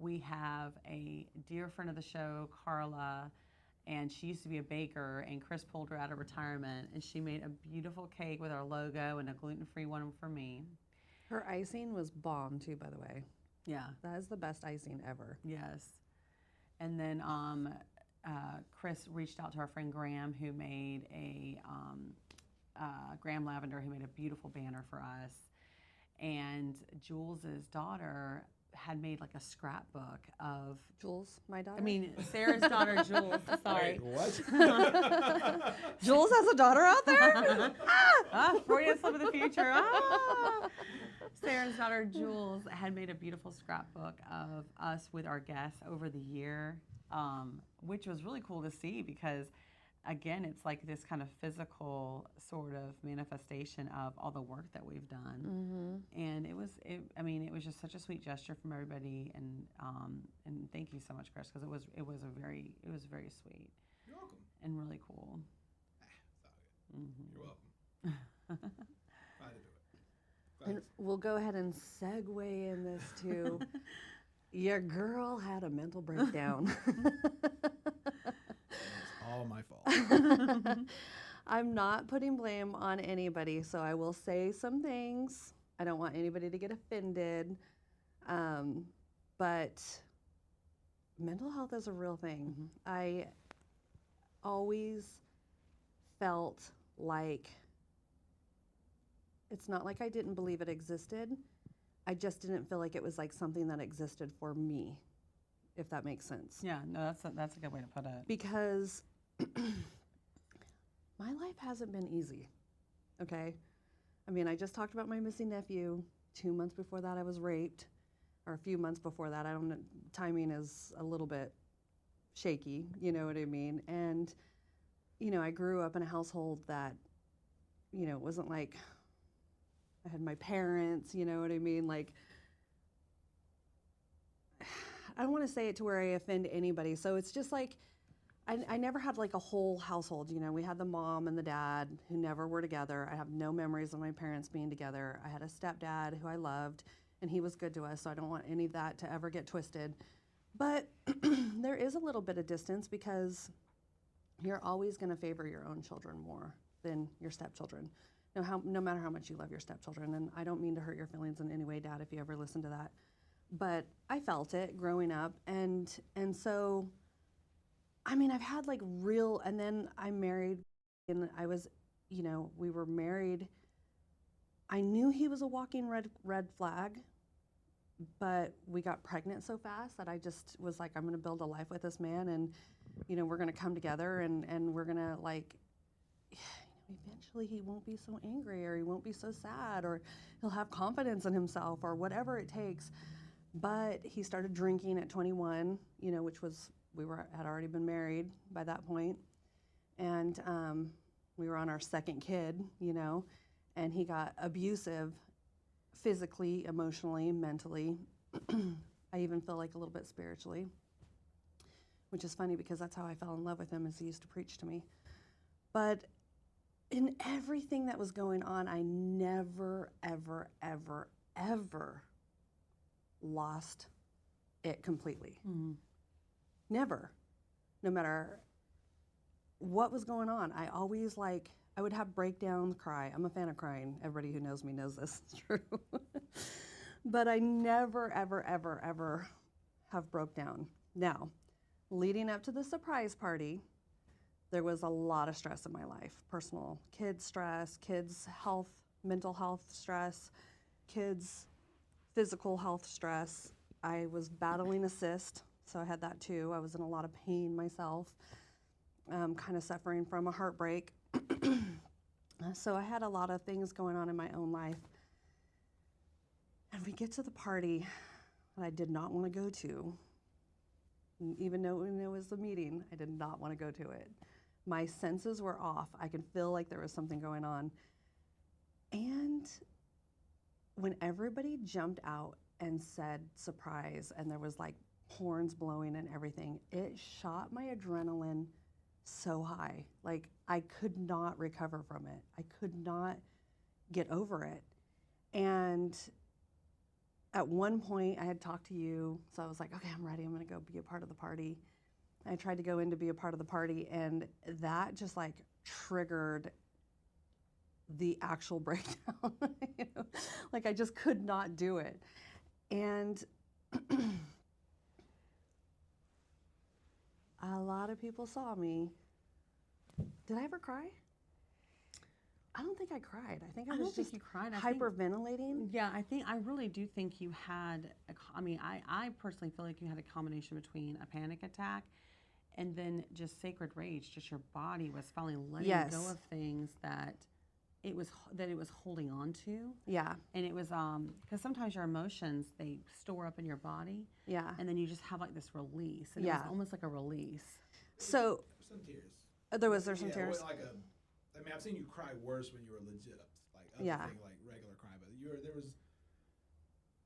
We have a dear friend of the show, Carla, and she used to be a baker, and Chris pulled her out of retirement, and she made a beautiful cake with our logo and a gluten-free one for me.
Her icing was bomb too, by the way.
Yeah.
That is the best icing ever.
Yes. And then Chris reached out to our friend Graham, who made Graham Lavender, who made a beautiful banner for us. And Jules's daughter had made like a scrapbook of
Jules, my daughter.
I mean, Sarah's daughter, Jules. Sorry.
Wait, what?
Jules has a daughter out there?
Freudian slip of the future. Sarah's daughter, Jules, had made a beautiful scrapbook of us with our guests over the year, which was really cool to see because, again, it's like this kind of physical sort of manifestation of all the work that we've done.
Mm-hmm.
And it was just such a sweet gesture from everybody. And thank you so much, Chris, because it was very sweet.
You're welcome.
And really cool.
You're welcome. Try to do it.
And we'll go ahead and segue in this too. Your girl had a mental breakdown.
It's all my fault.
I'm not putting blame on anybody, so I will say some things. I don't want anybody to get offended, but mental health is a real thing.
Mm-hmm.
I always felt like it's not like I didn't believe it existed. I just didn't feel like it was like something that existed for me, if that makes sense.
Yeah, no, that's a good way to put it.
Because my life hasn't been easy, okay? I mean, I just talked about my missing nephew. 2 months before that, I was raped, or a few months before that. I don't know, timing is a little bit shaky, you know what I mean? And, you know, I grew up in a household that, you know, it wasn't like I had my parents, you know what I mean? Like, I don't want to say it to where I offend anybody. So it's just like, I never had like a whole household. You know, we had the mom and the dad who never were together. I have no memories of my parents being together. I had a stepdad who I loved, and he was good to us. So I don't want any of that to ever get twisted. But there is a little bit of distance because you're always going to favor your own children more than your stepchildren. No matter how much you love your stepchildren. And I don't mean to hurt your feelings in any way, Dad, if you ever listen to that. But I felt it growing up. And so, I mean, I've had like real, and then I married, and I was, you know, we were married. I knew he was a walking red flag, but we got pregnant so fast that I just was like, I'm going to build a life with this man, and, you know, we're going to come together, and we're going to like, eventually he won't be so angry, or he won't be so sad, or he'll have confidence in himself, or whatever it takes. But he started drinking at 21, you know, which was, had already been married by that point. And we were on our second kid, you know, and he got abusive physically, emotionally, mentally. I even feel like a little bit spiritually, which is funny because that's how I fell in love with him, as he used to preach to me. But in everything that was going on, I never, ever, ever, ever lost it completely.
Mm-hmm.
Never. No matter what was going on, I always I would have breakdowns, cry. I'm a fan of crying. Everybody who knows me knows this is true. But I never, ever, ever, ever have broke down. Now, leading up to the surprise party, there was a lot of stress in my life. Personal, kids stress, kids health, mental health stress, kids physical health stress. I was battling a cyst, so I had that too. I was in a lot of pain myself, kind of suffering from a heartbreak. So I had a lot of things going on in my own life. And we get to the party that I did not want to go to. Even though it was the meeting, I did not want to go to it. My senses were off. I could feel like there was something going on. And when everybody jumped out and said surprise, and there was like horns blowing and everything, it shot my adrenaline so high. Like, I could not recover from it. I could not get over it. And at one point, I had talked to you, so I was like, okay, I'm ready. I'm going to go be a part of the party. I tried to go in to be a part of the party, and that just like triggered the actual breakdown. You know? Like, I just could not do it. And a lot of people saw me. Did I ever cry? I don't think I cried. I think I
I
was
don't think
just
you cried. I think-
hyperventilating.
Yeah, I really do think you had, I personally feel like you had a combination between a panic attack and then just sacred rage. Just your body was finally letting
Yes.
go of things that it was holding on to.
Yeah,
And it was, because sometimes your emotions, they store up in your body
yeah.
and then you just have like this release. And it
Yeah.
was almost like a release.
So
Some tears.
there some
Yeah,
tears.
Like I mean, I've seen you cry worse when you were legit, like other
Yeah.
thing, like regular cry, but there was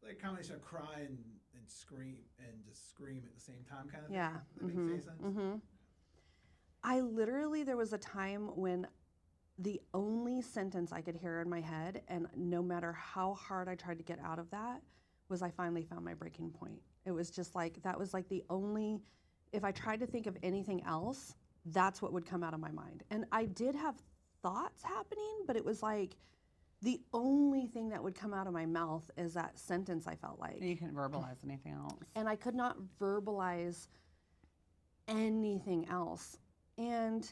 like a combination of cry and scream and just scream at the same time kind of
Yeah.
thing. That makes any sense?
I literally, there was a time when the only sentence I could hear in my head, and no matter how hard I tried to get out of that, was I finally found my breaking point. It was just like, that was like the only, if I tried to think of anything else, that's what would come out of my mind. And I did have thoughts happening, but it was like the only thing that would come out of my mouth is that sentence, I felt like.
You couldn't verbalize anything else.
And I could not verbalize anything else. And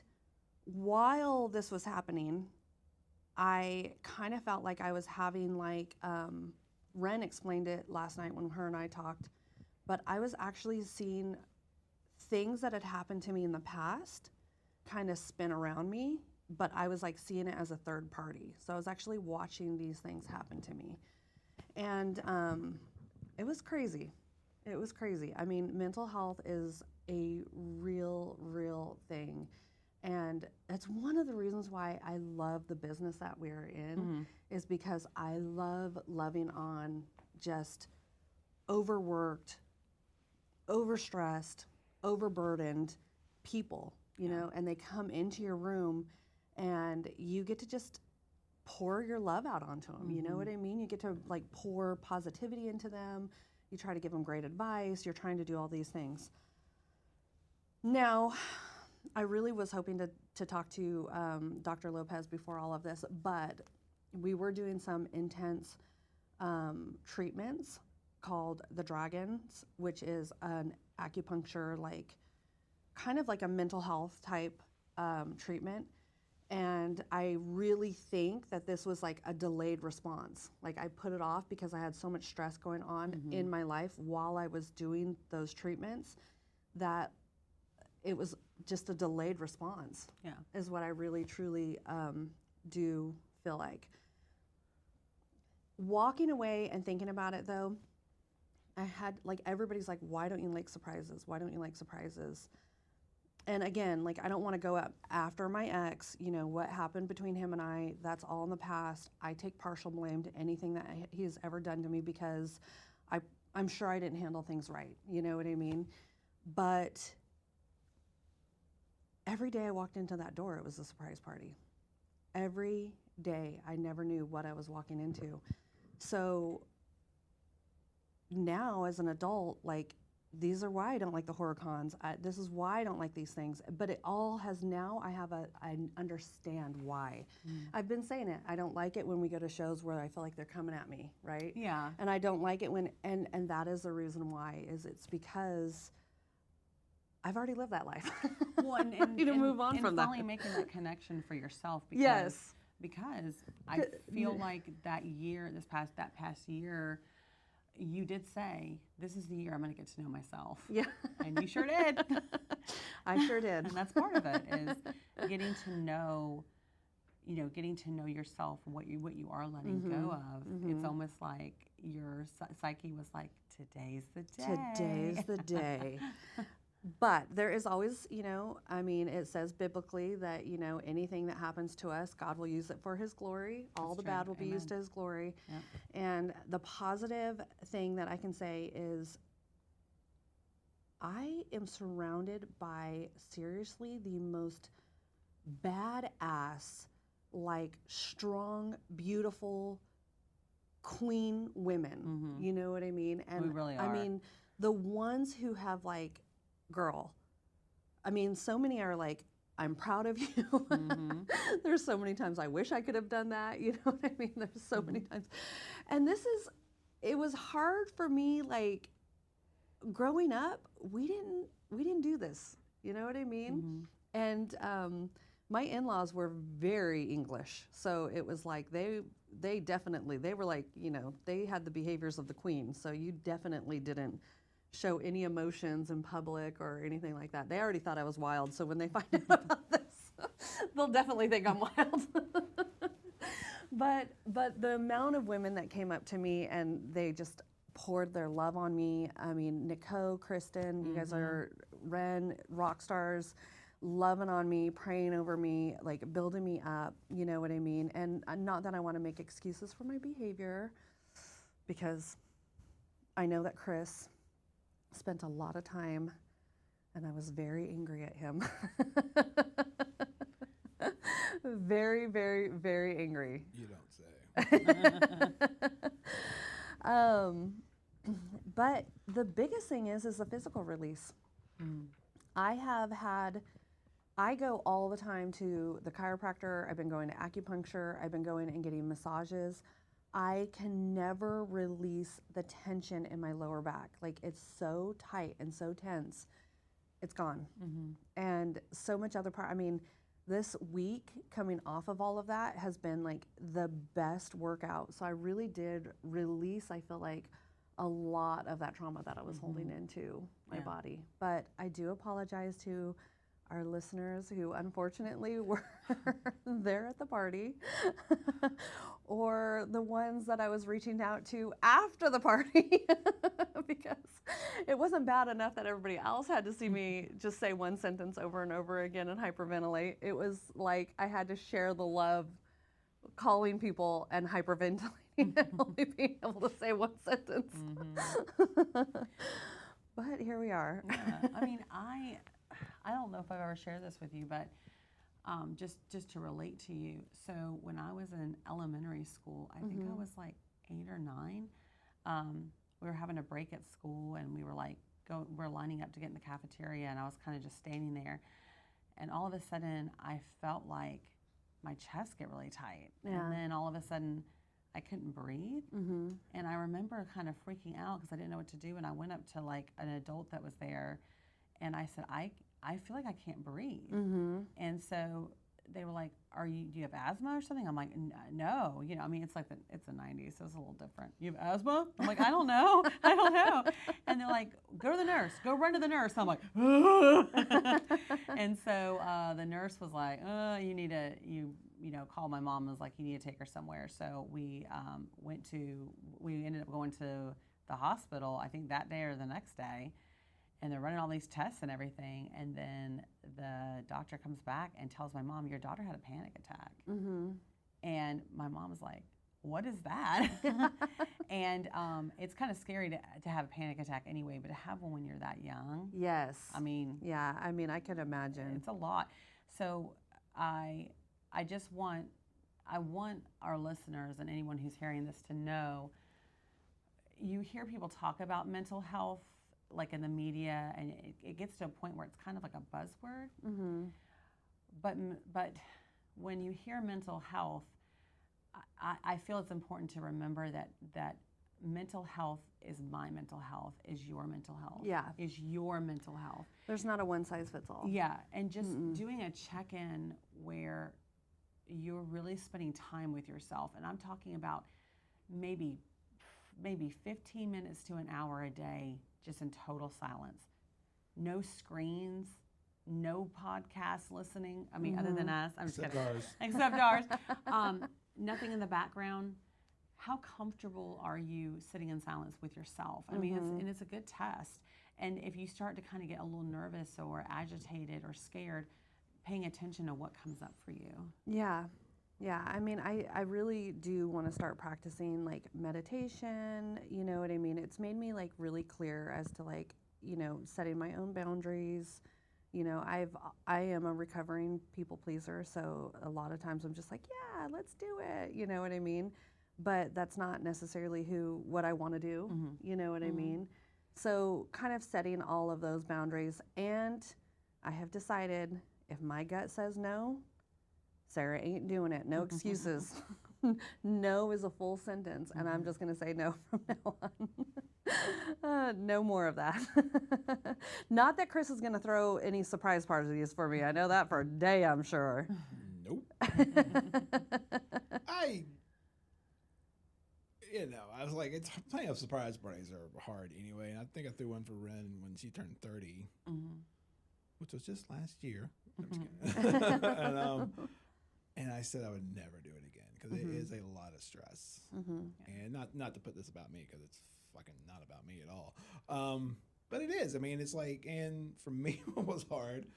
while this was happening, I kind of felt like I was having like, Ren explained it last night when her and I talked, but I was actually seeing things that had happened to me in the past kind of spin around me, but I was like seeing it as a third party. So I was actually watching these things happen to me. And it was crazy. It was crazy. I mean, mental health is a real thing. And it's one of the reasons why I love the business that we're in, is because I love loving on just overworked, overstressed, overburdened people, you know, and they come into your room and you get to just pour your love out onto them. You know what I mean? You get to like pour positivity into them. You try to give them great advice. You're trying to do all these things. Now, I really was hoping to talk to Dr. Lopez before all of this, but we were doing some intense treatments called the Dragons, which is an acupuncture, like kind of like a mental health type treatment. And I really think that this was like a delayed response. Like I put it off because I had so much stress going on in my life while I was doing those treatments that it was just a delayed response.
Yeah.
Is what I really truly do feel like. Walking away and thinking about it though, I had like, everybody's like, why don't you like surprises? Why don't you like surprises? And again, like I don't want to go up after my ex, you know, what happened between him and I, that's all in the past. I take partial blame to anything that he has ever done to me because I'm sure I didn't handle things right. You know what I mean? But every day I walked into that door, it was a surprise party. Every day, I never knew what I was walking into. So now as an adult, like these are why I don't like the horror cons. This is why I don't like these things. But it all has now, I understand why. I've been saying it. I don't like it when we go to shows where I feel like they're coming at me, right?
Yeah.
And I don't like it when, and that is the reason why, is it's because I've already lived that life.
Well, and
I need to move on from that.
finally making that connection for yourself. Because,
Yes.
Because I feel like that past year, you did say, this is the year I'm going to get to know myself.
Yeah.
And you sure did.
I sure did.
And that's part of it, is getting to know, getting to know yourself, what you are letting go of. It's almost like your psyche was like, today's the day.
Today's the day. But there is always, it says biblically that, anything that happens to us, God will use it for his glory. All the
true.
bad will be
Amen.
used to his glory.
Yep.
And the positive thing that I can say is I am surrounded by seriously the most badass, like strong, beautiful queen women. You know what I mean? And
We really
I
are.
mean, the ones who have like, girl, I mean, so many are like, I'm proud of you. There's so many times I wish I could have done that. You know what I mean? There's so many times. And it was hard for me, like growing up, we didn't do this. You know what I mean?
Mhm.
And my in-laws were very English, so it was like they definitely, they were like, you know, they had the behaviors of the queen, so you definitely didn't show any emotions in public or anything like that. They already thought I was wild, so when they find out about this, they'll definitely think I'm wild. But the amount of women that came up to me and they just poured their love on me. I mean, Nicole, Kristen, you guys are Ren, rock stars, loving on me, praying over me, like building me up, you know what I mean? And not that I want to make excuses for my behavior, because I know that Chris spent a lot of time and I was very angry at him. Very, very, very angry.
You don't say.
But the biggest thing is the physical release. I go all the time to the chiropractor. I've been going to acupuncture. I've been going and getting massages. I can never release the tension in my lower back. Like, it's so tight and so tense. It's gone. And so much other part. I mean, this week coming off of all of that has been like the best workout. So I really did release, I feel like, a lot of that trauma that I was holding into my body. But I do apologize to our listeners who unfortunately were there at the party, or the ones that I was reaching out to after the party, because it wasn't bad enough that everybody else had to see me just say one sentence over and over again and hyperventilate. It was like I had to share the love, calling people and hyperventilating and only being able to say one sentence. But here we are.
Yeah. I mean, I don't know if I've ever shared this with you, but just to relate to you. So when I was in elementary school, I think I was like 8 or 9. We were having a break at school, and we were like, we're lining up to get in the cafeteria, and I was kind of just standing there, and all of a sudden I felt like my chest get really tight, and then all of a sudden I couldn't breathe, and I remember kind of freaking out because I didn't know what to do, and I went up to like an adult that was there, and I said, I feel like I can't breathe. And so they were like, do you have asthma or something? I'm like, no, you know, I mean, it's the 90s, so it's a little different. You have asthma? I'm like, I don't know. And they're like, go to the nurse, go run to the nurse. I'm like, and so the nurse was like, you need to, call my mom, and was like, you need to take her somewhere. So we ended up going to the hospital, I think that day or the next day. And they're running all these tests and everything. And then the doctor comes back and tells my mom, your daughter had a panic attack. And my mom was like, what is that? And it's kind of scary to have a panic attack anyway, but to have one when you're that young.
Yes.
I mean.
Yeah, I mean, I can imagine.
It's a lot. So I want our listeners and anyone who's hearing this to know, you hear people talk about mental health like in the media, and it gets to a point where it's kind of like a buzzword. But when you hear mental health, I feel it's important to remember that mental health is my mental health, is your mental health.
Yeah.
Is your mental health.
There's not a one size fits all.
Yeah, and just doing a check-in where you're really spending time with yourself, and I'm talking about maybe 15 minutes to an hour a day, just in total silence. No screens, no podcast listening. I mean, other than us. I'm just
Except
kidding.
ours.
Except ours. Nothing in the background. How comfortable are you sitting in silence with yourself? I mean, it's a good test. And if you start to kind of get a little nervous or agitated or scared, paying attention to what comes up for you.
Yeah. Yeah, I mean, I really do want to start practicing like meditation, you know what I mean? It's made me like really clear as to like, setting my own boundaries. I am a recovering people pleaser, so a lot of times I'm just like, yeah, let's do it, you know what I mean? But that's not necessarily what I want to do, you know what I mean? So kind of setting all of those boundaries, and I have decided if my gut says no, Sarah ain't doing it. No excuses. No is a full sentence, and I'm just going to say no from now on. No more of that. Not that Chris is going to throw any surprise parties for me. I know that for a day, I'm sure.
Nope. I was like, it's plenty of surprise parties are hard anyway. And I think I threw one for Ren when she turned 30, which was just last year. I'm just kidding. and I said I would never do it again because it is a lot of stress. And not to put this about me because it's fucking not about me at all. But it is. I mean, it's like, and for me, what was hard,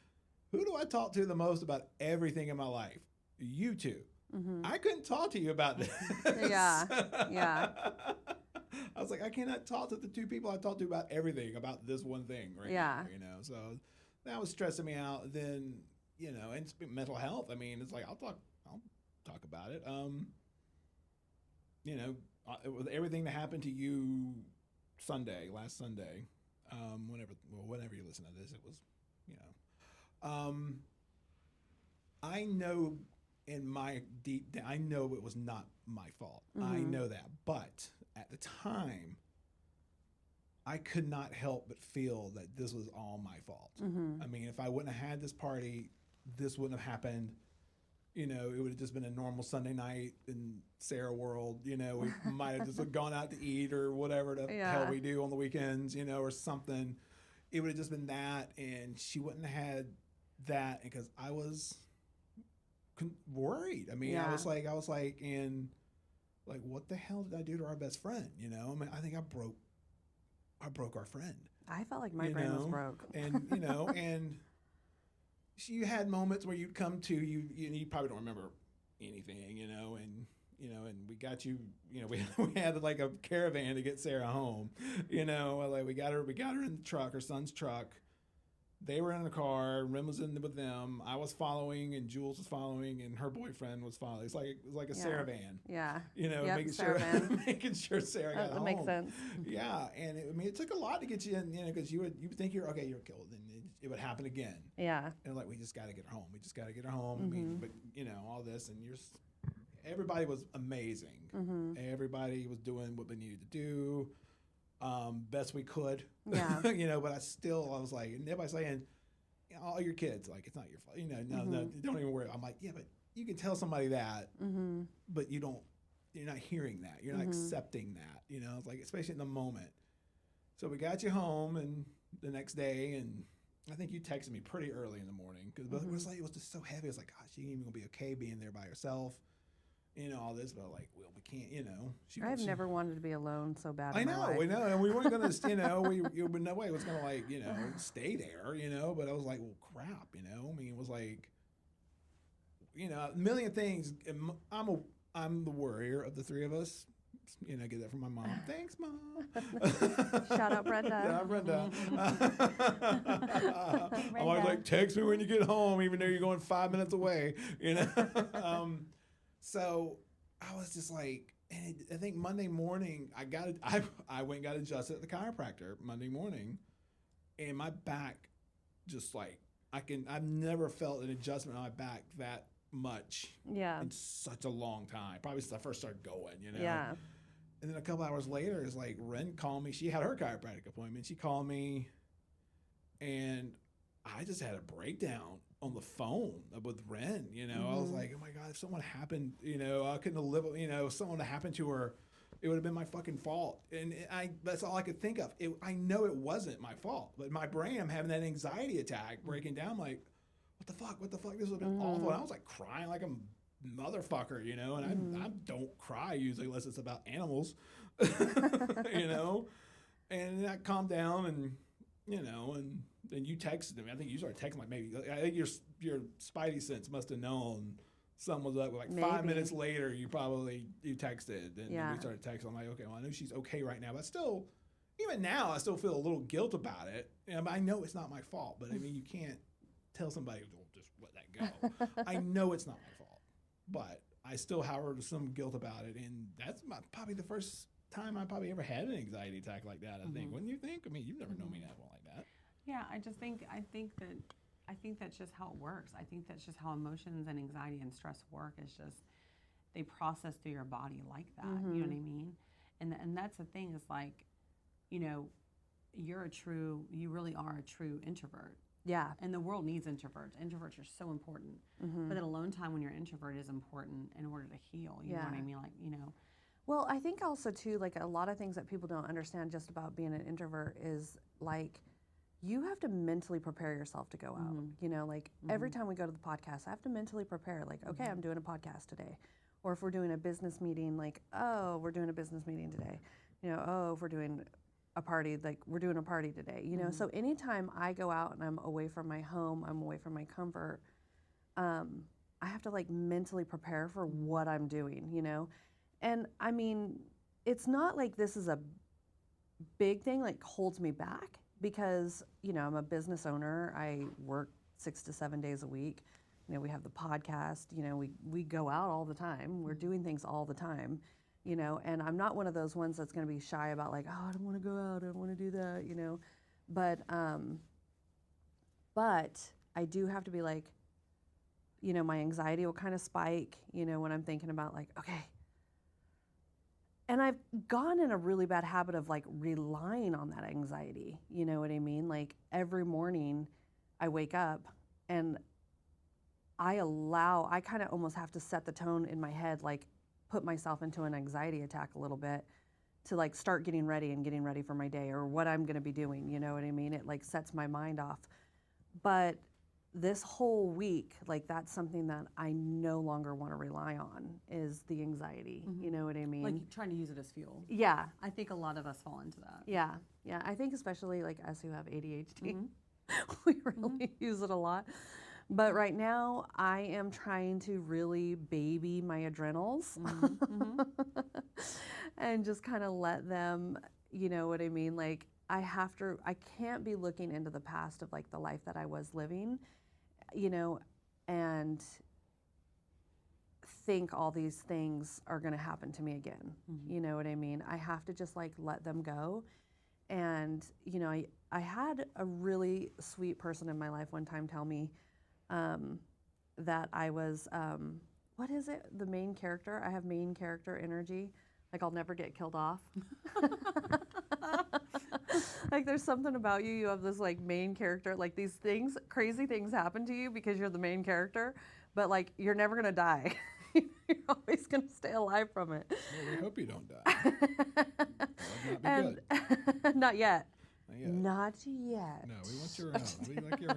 who do I talk to the most about everything in my life? You two. I couldn't talk to you about this.
Yeah.
I was like, I cannot talk to the two people I talk to about everything about this one thing right now, So that was stressing me out. Then, and mental health. I mean, it's like I'll talk about it. With everything that happened to you last Sunday, whenever you listen to this, it was, I know in my deep down, I know it was not my fault. I know that. But at the time, I could not help but feel that this was all my fault. I mean, if I wouldn't have had this party, this wouldn't have happened. It would have just been a normal Sunday night in Sarah world. We might have just gone out to eat or whatever the hell we do on the weekends, or something. It would have just been that, and she wouldn't have had that because I was worried. I mean, I was like, and like, what the hell did I do to our best friend? I mean, I think I broke our friend.
I felt like my brain was broke.
And, and you had moments where you'd come to, you probably don't remember anything, and we got you, we had like a caravan to get Sarah home, like we got her in the truck, her son's truck. They were in the car. Ren was in with them. I was following, and Jules was following, and her boyfriend was following. It was like a Sarah van.
Yeah.
Making sure Sarah got home.
That makes sense.
Yeah, and it took a lot to get you in, because you would think you're killed, and it would happen again.
Yeah.
And like, we just got to get her home. We just got to get her home. I mean, but all this, and everybody was amazing. Everybody was doing what they needed to do. Best we could,
yeah.
But I was like, and everybody's saying, all your kids, like, it's not your fault, no, don't even worry. I'm like, yeah, but you can tell somebody that, but you're not hearing that, you're not accepting that, it's like, especially in the moment. So we got you home, and the next day, and I think you texted me pretty early in the morning, because it was like, it was just so heavy. I was like, gosh, she ain't even gonna be okay being there by herself. All this, but like, well, we can't,
I've never wanted to be alone so bad.
I know, and we weren't gonna, no way it was gonna like, stay there, but I was like, well, crap, I mean, it was like, a million things. I'm the worrier of the three of us. I get that from my mom. Thanks, Mom.
Shout out Brenda.
Yeah, Brenda. I'm always like, text me when you get home, even though you're going 5 minutes away, So I was just like, and I think Monday morning, I went and got adjusted at the chiropractor Monday morning, and my back just like, I've never felt an adjustment on my back that much in such a long time. Probably since I first started going,
Yeah.
And then a couple hours later, it's like Ren called me. She had her chiropractic appointment. She called me, and I just had a breakdown on the phone with Ren, I was like, oh my God, if someone happened, I couldn't have lived, if someone had happened to her, it would have been my fucking fault. And that's all I could think of. I know it wasn't my fault, but my brain, I'm having that anxiety attack, breaking down, like, what the fuck, this would have been awful. And I was like crying like a motherfucker, and I don't cry usually unless it's about animals, and that calmed down, and, and then you texted me. I think you started texting like maybe. I think your spidey sense must have known something was up. Like maybe. 5 minutes later, you texted, and we started texting. I'm like, okay, well, I know she's okay right now, but still, even now, I still feel a little guilt about it. And I know it's not my fault, but I mean, you can't tell somebody, well, just let that go. I know it's not my fault, but I still have some guilt about it, and that's probably the first time I probably ever had an anxiety attack like that. I think, wouldn't you think? I mean, you've never known me to have one like that.
Yeah, I think that's just how it works. I think that's just how emotions and anxiety and stress work. It's just they process through your body like that. You know what I mean? And that's the thing. Is like you really are a true introvert.
Yeah.
And the world needs introverts. Introverts are so important. But that alone time when you're an introvert is important in order to heal. You know what I mean? Like,
Well, I think also too, like a lot of things that people don't understand just about being an introvert is like you have to mentally prepare yourself to go out. Like every time we go to the podcast, I have to mentally prepare. Like, okay, I'm doing a podcast today, or if we're doing a business meeting, like, oh, we're doing a business meeting today. Oh, if we're doing a party, like we're doing a party today. So anytime I go out and I'm away from my home, I'm away from my comfort. I have to like mentally prepare for what I'm doing. And I mean, it's not like this is a big thing, like holds me back because, I'm a business owner. I work 6 to 7 days a week. We have the podcast, we go out all the time. We're doing things all the time, and I'm not one of those ones that's going to be shy about like, oh, I don't want to go out. I don't want to do that, but I do have to be like, my anxiety will kind of spike, when I'm thinking about like, okay. And I've gone in a really bad habit of like relying on that anxiety. You know what I mean? Like every morning I wake up and I kind of almost have to set the tone in my head, like put myself into an anxiety attack a little bit to like start getting ready for my day or what I'm going to be doing. You know what I mean? It like sets my mind off. But this whole week, like that's something that I no longer want to rely on is the anxiety. You know what I mean?
like trying to use it as fuel.
Yeah.
I think a lot of us fall into that.
Yeah. Yeah. I think especially like us who have ADHD, we really use it a lot. But right now I am trying to really baby my adrenals and just kind of let them, you know what I mean? Like I can't be looking into the past of like the life that I was living, and think all these things are going to happen to me again. You know what I mean? I have to just like let them go. And, I had a really sweet person in my life one time tell me that I was, what is it? The main character? I have main character energy. Like I'll never get killed off. Like there's something about you. You have this like main character. Like these things, crazy things happen to you because you're the main character. But like you're never gonna die. You're always gonna stay alive from it.
Well, we hope you don't die. That would not be good.
Not yet.
Not yet.
Not yet.
No, we want you around. We like you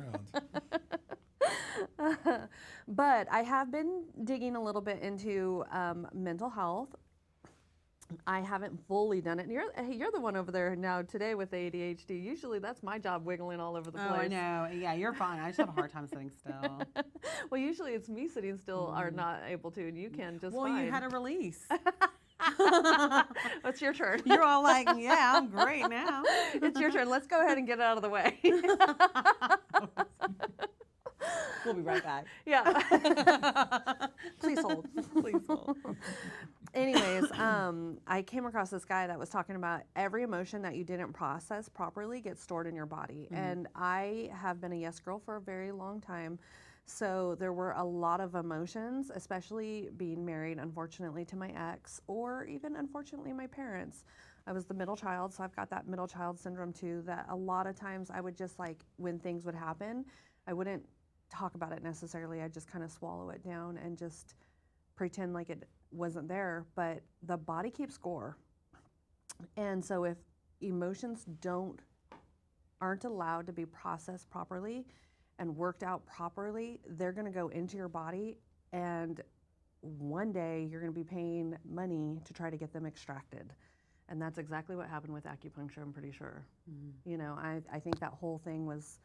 around.
But I have been digging a little bit into mental health. I haven't fully done it. And you're the one over there now today with ADHD. Usually that's my job wiggling all over the place.
Oh, I know. Yeah, you're fine. I just have a hard time sitting still.
Well, usually it's me sitting still are not able to, and you can just
Well,
fine.
you had a release.
It's your turn.
You're all like, yeah, I'm great now.
It's your turn. Let's go ahead and get it out of the way.
We'll be right back.
Yeah. Please hold. Please hold. Anyways, I came across this guy that was talking about every emotion that you didn't process properly gets stored in your body. And I have been a yes girl for a very long time. So there were a lot of emotions, especially being married, unfortunately, to my ex, or even unfortunately my parents. I was the middle child, so I've got that middle child syndrome too, that a lot of times I would just like, when things would happen, I wouldn't talk about it necessarily. I'd just kind of swallow it down and just pretend like it wasn't there, but the body keeps score. And so if emotions aren't allowed to be processed properly and worked out properly, they're going to go into your body, and one day you're going to be paying money to try to get them extracted. And that's exactly what happened with acupuncture, I'm pretty sure. I think that whole thing was,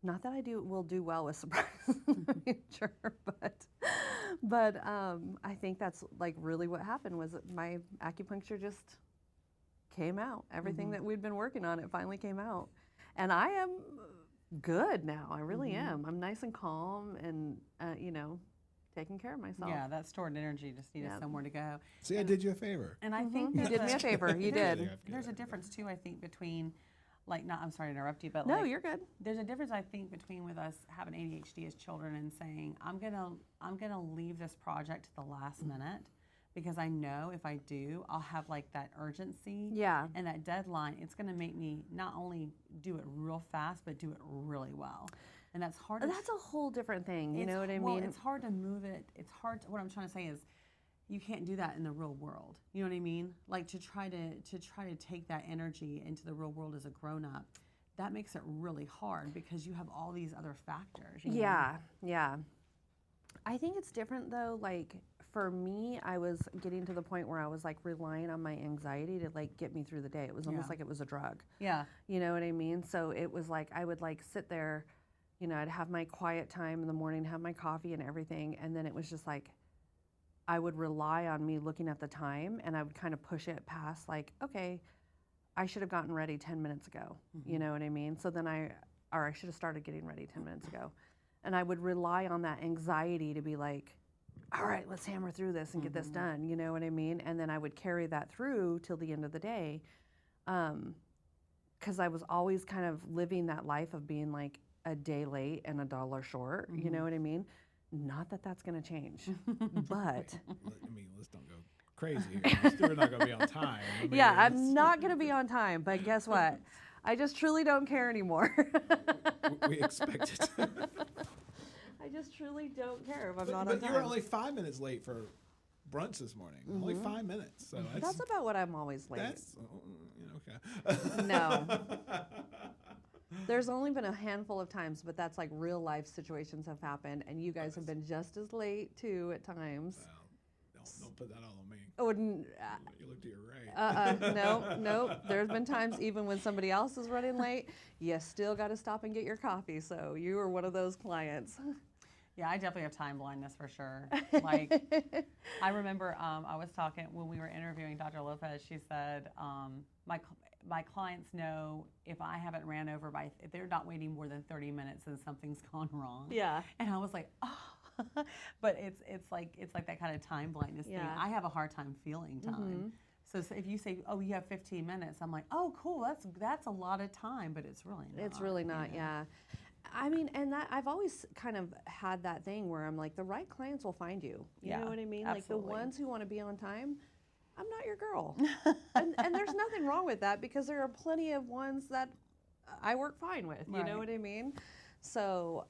not that I will do well with surprises in the future, but I think that's like really what happened was that my acupuncture just came out. Everything that we'd been working on, it finally came out. And I am good now. I really am. I'm nice and calm and, taking care of myself.
Yeah, that stored energy just needed somewhere to go.
See, I did you a favor.
And I think
You did me a favor. You did.
There's a difference too, I think, between I'm sorry to interrupt you, but
No, you're good.
There's a difference, I think, between with us having ADHD as children and saying, I'm gonna leave this project to the last minute because I know if I do, I'll have like that urgency.
Yeah.
And that deadline, it's going to make me not only do it real fast, but do it really well. And that's hard.
That's a whole different thing. You know what I
Well,
mean?
it's hard to move it. It's hard. What I'm trying to say is, you can't do that in the real world. You know what I mean? Like to try to take that energy into the real world as a grown up, that makes it really hard because you have all these other factors. You know?
Yeah, yeah. I think it's different though. Like for me, I was getting to the point where I was like relying on my anxiety to like get me through the day. It was almost like it was a drug.
Yeah.
You know what I mean? So it was like I would like sit there, you know, I'd have my quiet time in the morning, have my coffee and everything, and then it was just like I would rely on me looking at the time, and I would kind of push it past like, okay, I should have gotten ready 10 minutes ago. You know what I mean? So then I should have started getting ready 10 minutes ago. And I would rely on that anxiety to be like, all right, let's hammer through this and get this done. You know what I mean? And then I would carry that through till the end of the day. Because I was always kind of living that life of being like a day late and $1 short. You know what I mean? Not that that's going to change, but.
I mean, let's don't go crazy here. We're still not going to be on time. I mean,
Yeah, I'm not going to be on time, but guess what? I just truly don't care anymore.
we expect it.
I just truly don't care if I'm not on
But
time.
you were only 5 minutes late for brunch this morning. Only 5 minutes. So
That's about what I'm always late.
that's okay.
No. There's only been a handful of times, but that's like real life situations have happened, and you guys have been just as late too at times.
Well, don't put that all on me.
Oh,
You look to your right.
no. There's been times even when somebody else is running late, you still got to stop and get your coffee. So you were one of those clients.
Yeah, I definitely have time blindness for sure. Like, I remember I was talking when we were interviewing Dr. Lopez. She said, my clients know if I haven't ran over if they're not waiting more than 30 minutes, then something's gone wrong.
Yeah.
And I was like, oh, but it's like that kind of time blindness thing.
Yeah.
I have a hard time feeling time. So if you say, oh, you have 15 minutes, I'm like, oh, cool, that's a lot of time, but it's really not.
It's really not, yeah. I mean, and that I've always kind of had that thing where I'm like, the right clients will find you. You know what I mean?
Absolutely.
Like the ones who want to be on time, I'm not your girl. and there's nothing wrong with that because there are plenty of ones that I work fine with. You know what I mean? So,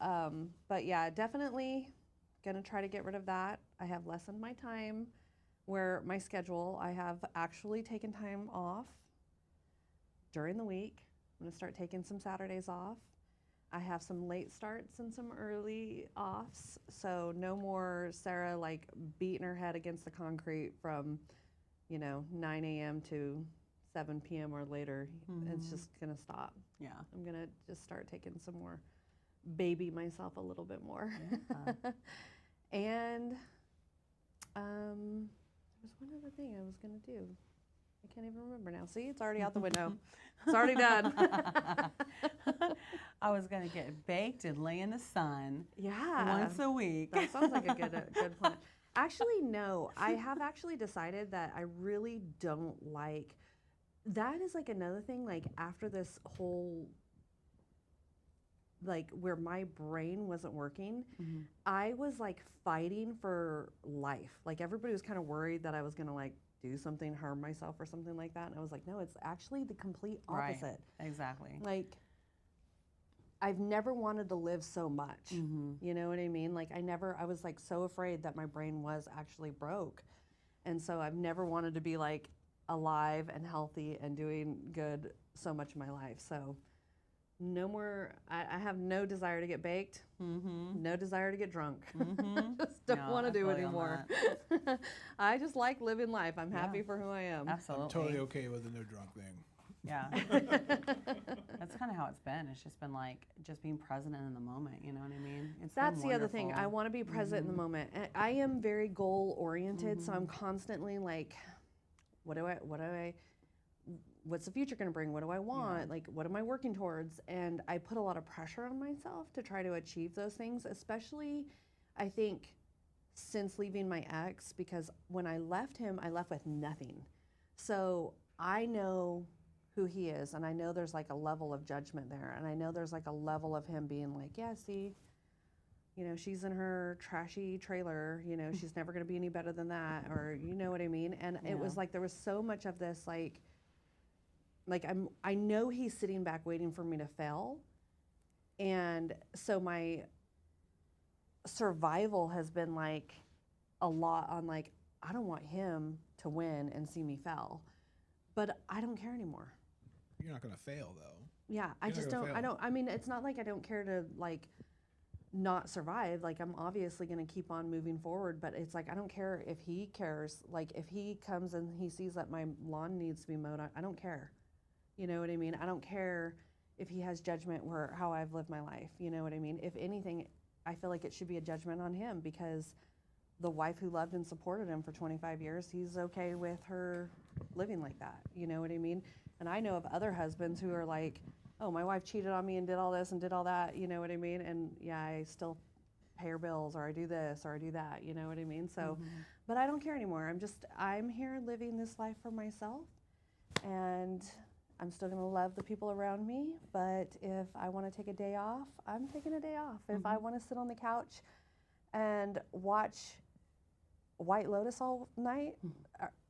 but yeah, definitely gonna try to get rid of that. I have lessened my time where my schedule, I have actually taken time off during the week. I'm gonna start taking some Saturdays off. I have some late starts and some early offs. So no more Sarah like beating her head against the concrete from, 9 a.m. to 7 p.m. or later. It's just gonna stop.
Yeah.
I'm gonna just start taking some more, baby myself a little bit more.
Yeah.
And there was one other thing I was gonna do. I can't even remember now. See, it's already out the window. It's already done.
I was going to get baked and lay in the sun
Yeah.
once a week.
That sounds like a good plan. Actually, no. I have actually decided that I really don't like. That is like another thing. Like after this whole, like where my brain wasn't working, I was like fighting for life. Like everybody was kind of worried that I was gonna like do something, harm myself or something like that. And I was like, no, it's actually the complete opposite.
Right. Exactly.
Like, I've never wanted to live so much. You know what I mean? Like, I was like so afraid that my brain was actually broke. And so I've never wanted to be like alive and healthy and doing good so much in my life. So no more, I have no desire to get baked, no desire to get drunk. Just don't want to do anymore. I just like living life. I'm happy for who I am.
Absolutely.
I'm totally okay with the no drunk thing.
Yeah. That's kind of how it's been. It's just been like just being present in the moment. You know what I mean?
That's the other thing. I want to be present in the moment. And I am very goal oriented, so I'm constantly like, what's the future going to bring? What do I want?
Yeah.
Like, what am I working towards? And I put a lot of pressure on myself to try to achieve those things, especially, I think, since leaving my ex, because when I left him, I left with nothing. So I know who he is, and I know there's like a level of judgment there, and I know there's like a level of him being like, yeah, see, you know, she's in her trashy trailer, you know, she's never going to be any better than that, or you know what I mean? And it was like there was so much of this like I know he's sitting back waiting for me to fail. And so my survival has been like a lot on like I don't want him to win and see me fail. But I don't care anymore.
You're not going to fail, though.
Yeah, I
You're not
just
gonna
don't.
fail.
I don't. I mean, it's not like I don't care to like not survive. Like I'm obviously going to keep on moving forward. But it's like I don't care if he cares. Like if he comes and he sees that my lawn needs to be mowed, I don't care. You know what I mean? I don't care if he has judgment where how I've lived my life. You know what I mean? If anything, I feel like it should be a judgment on him because the wife who loved and supported him for 25 years, he's okay with her living like that. You know what I mean? And I know of other husbands who are like, oh, my wife cheated on me and did all this and did all that. You know what I mean? And yeah, I still pay her bills or I do this or I do that. You know what I mean? So, but I don't care anymore. I'm here living this life for myself. And I'm still going to love the people around me. But if I want to take a day off, I'm taking a day off. If I want to sit on the couch and watch White Lotus all night,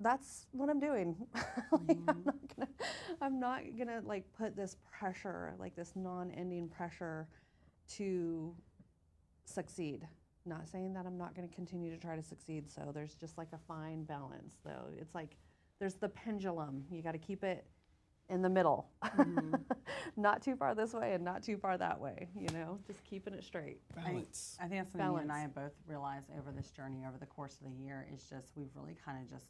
that's what I'm doing. Like, I'm not gonna like put this pressure, like this non-ending pressure to succeed. Not saying that I'm not gonna continue to try to succeed. So there's just like a fine balance though. It's like there's the pendulum. You got to keep it in the middle. Not too far this way and not too far that way, you know, just keeping it straight.
Balance.
I think that's something you and I
Balance.
have both realized over this journey, over the course of the year, is just we've really kind of just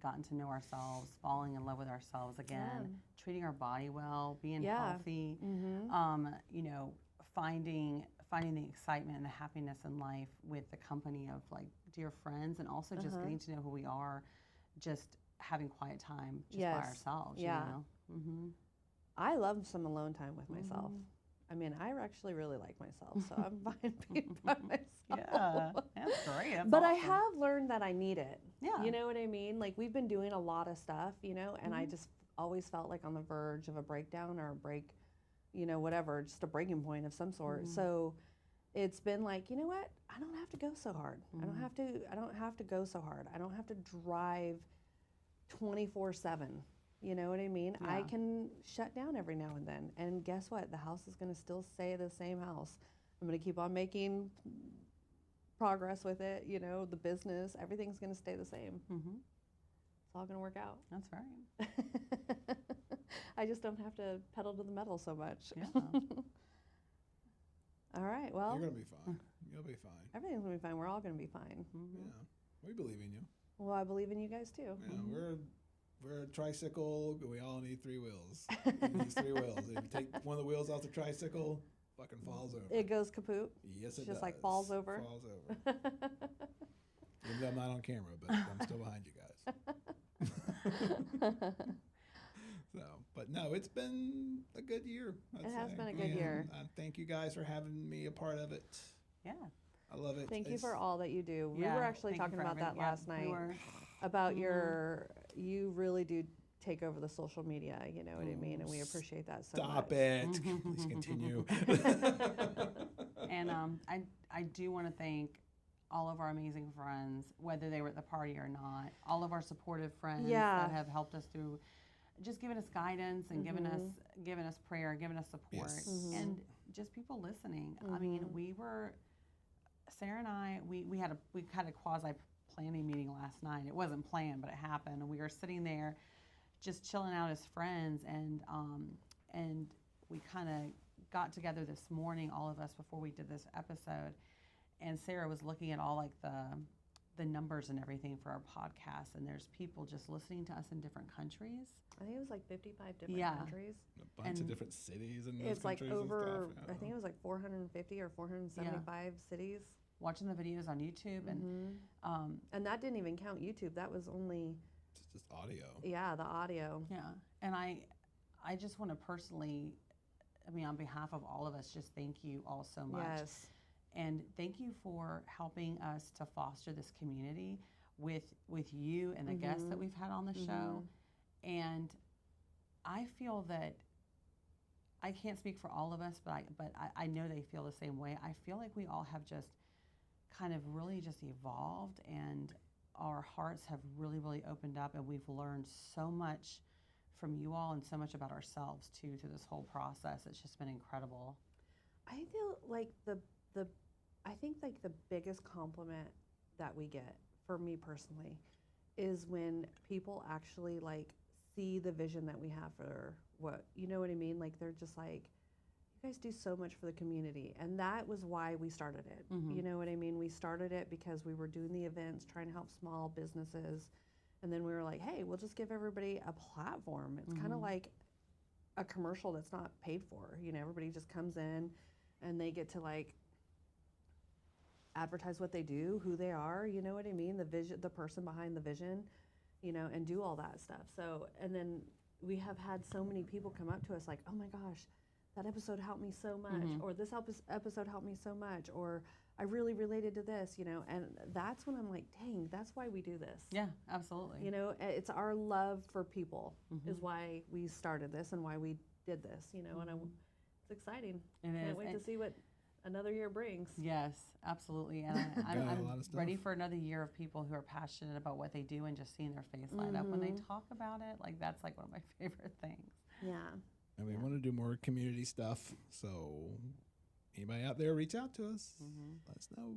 gotten to know ourselves, falling in love with ourselves again, treating our body well, being healthy, you know, finding the excitement and the happiness in life with the company of like dear friends, and also just getting to know who we are, just having quiet time just by ourselves, you know?
I love some alone time with myself. I mean, I actually really like myself, so I'm fine being by myself.
Yeah, that's great. That's
But I
awesome.
have learned that I need it.
Yeah.
You know what I mean? Like we've been doing a lot of stuff, you know, and I just always felt like on the verge of a breakdown or a break, you know, whatever, just a breaking point of some sort. So it's been like, you know what? I don't have to go so hard. I don't have to go so hard. I don't have to drive 24/7. You know what I mean?
Yeah.
I can shut down every now and then. And guess what? The house is going to still stay the same house. I'm going to keep on making progress with it. You know, the business, everything's going to stay the same. It's all going to work out.
That's right.
I just don't have to pedal to the metal so much.
Yeah.
All right. Well,
You're going to be fine. You'll be fine.
everything's going to be fine. We're all going to be fine.
Yeah. We believe in you.
Well, I believe in you guys too.
Yeah, we're a tricycle. We all need 3 wheels. It needs 3 wheels. If you take one of the wheels off the tricycle, fucking falls over.
It goes kaput.
Yes, it
just
does.
like falls over.
Falls over. Even though I'm not on camera, but I'm still behind you guys. So, but no, it's been a good year.
It has been a good year.
Thank you guys for having me a part of it.
Yeah.
I love it.
Thank you for all that you do. We
Yeah,
were actually
thank you
talking
for
about that
everything. Yeah,
last
we
night.
were.
About you really do take over the social media, you know what I mean? And we appreciate that so much.
Stop it. Please continue.
And I do want to thank all of our amazing friends, whether they were at the party or not, all of our supportive friends
Yeah.
that have helped us through, just giving us guidance and giving us prayer, giving us support,
Yes.
and just people listening. I mean, Sarah and I, we had a quasi planning meeting last night. It wasn't planned, but it happened, and we were sitting there just chilling out as friends, and we kind of got together this morning, all of us, before we did this episode, and Sarah was looking at all like the numbers and everything for our podcast, and there's people just listening to us in different countries.
I think it was like 55 different countries.
A bunch of different cities in those
It's like
countries
over,
and stuff.
I think it was like 450 or 475 cities.
Watching the videos on YouTube, and
And that didn't even count YouTube. That was only,
It's just audio.
yeah, the audio.
yeah, and I just want to personally, I mean, on behalf of all of us, just thank you all so much.
Yes.
And thank you for helping us to foster this community with you and the guests that we've had on the show. And I feel that I can't speak for all of us, but I know they feel the same way. I feel like we all have just kind of really just evolved, and our hearts have really, really opened up, and we've learned so much from you all and so much about ourselves too through this whole process. It's just been incredible.
I feel like I think like the biggest compliment that we get, for me personally, is when people actually like see the vision that we have for what, you know what I mean? Like they're just like, you guys do so much for the community. And that was why we started it. You know what I mean? We started it because we were doing the events, trying to help small businesses. And then we were like, hey, we'll just give everybody a platform. It's kind of like a commercial that's not paid for. You know, everybody just comes in and they get to like advertise what they do, who they are, you know what I mean? The vision, the person behind the vision, you know, and do all that stuff. So, and then we have had so many people come up to us like, oh my gosh, that episode helped me so much, or this episode helped me so much, or I really related to this, you know, and that's when I'm like, dang, that's why we do this.
Yeah, absolutely.
You know, it's our love for people is why we started this and why we did this, you know, and it's exciting. Can't wait to see what another year brings.
Yes, absolutely. And I'm ready for another year of people who are passionate about what they do and just seeing their face light up when they talk about it. Like that's like one of my favorite things.
Yeah.
And we want to do more community stuff. So anybody out there, reach out to us. Let us know.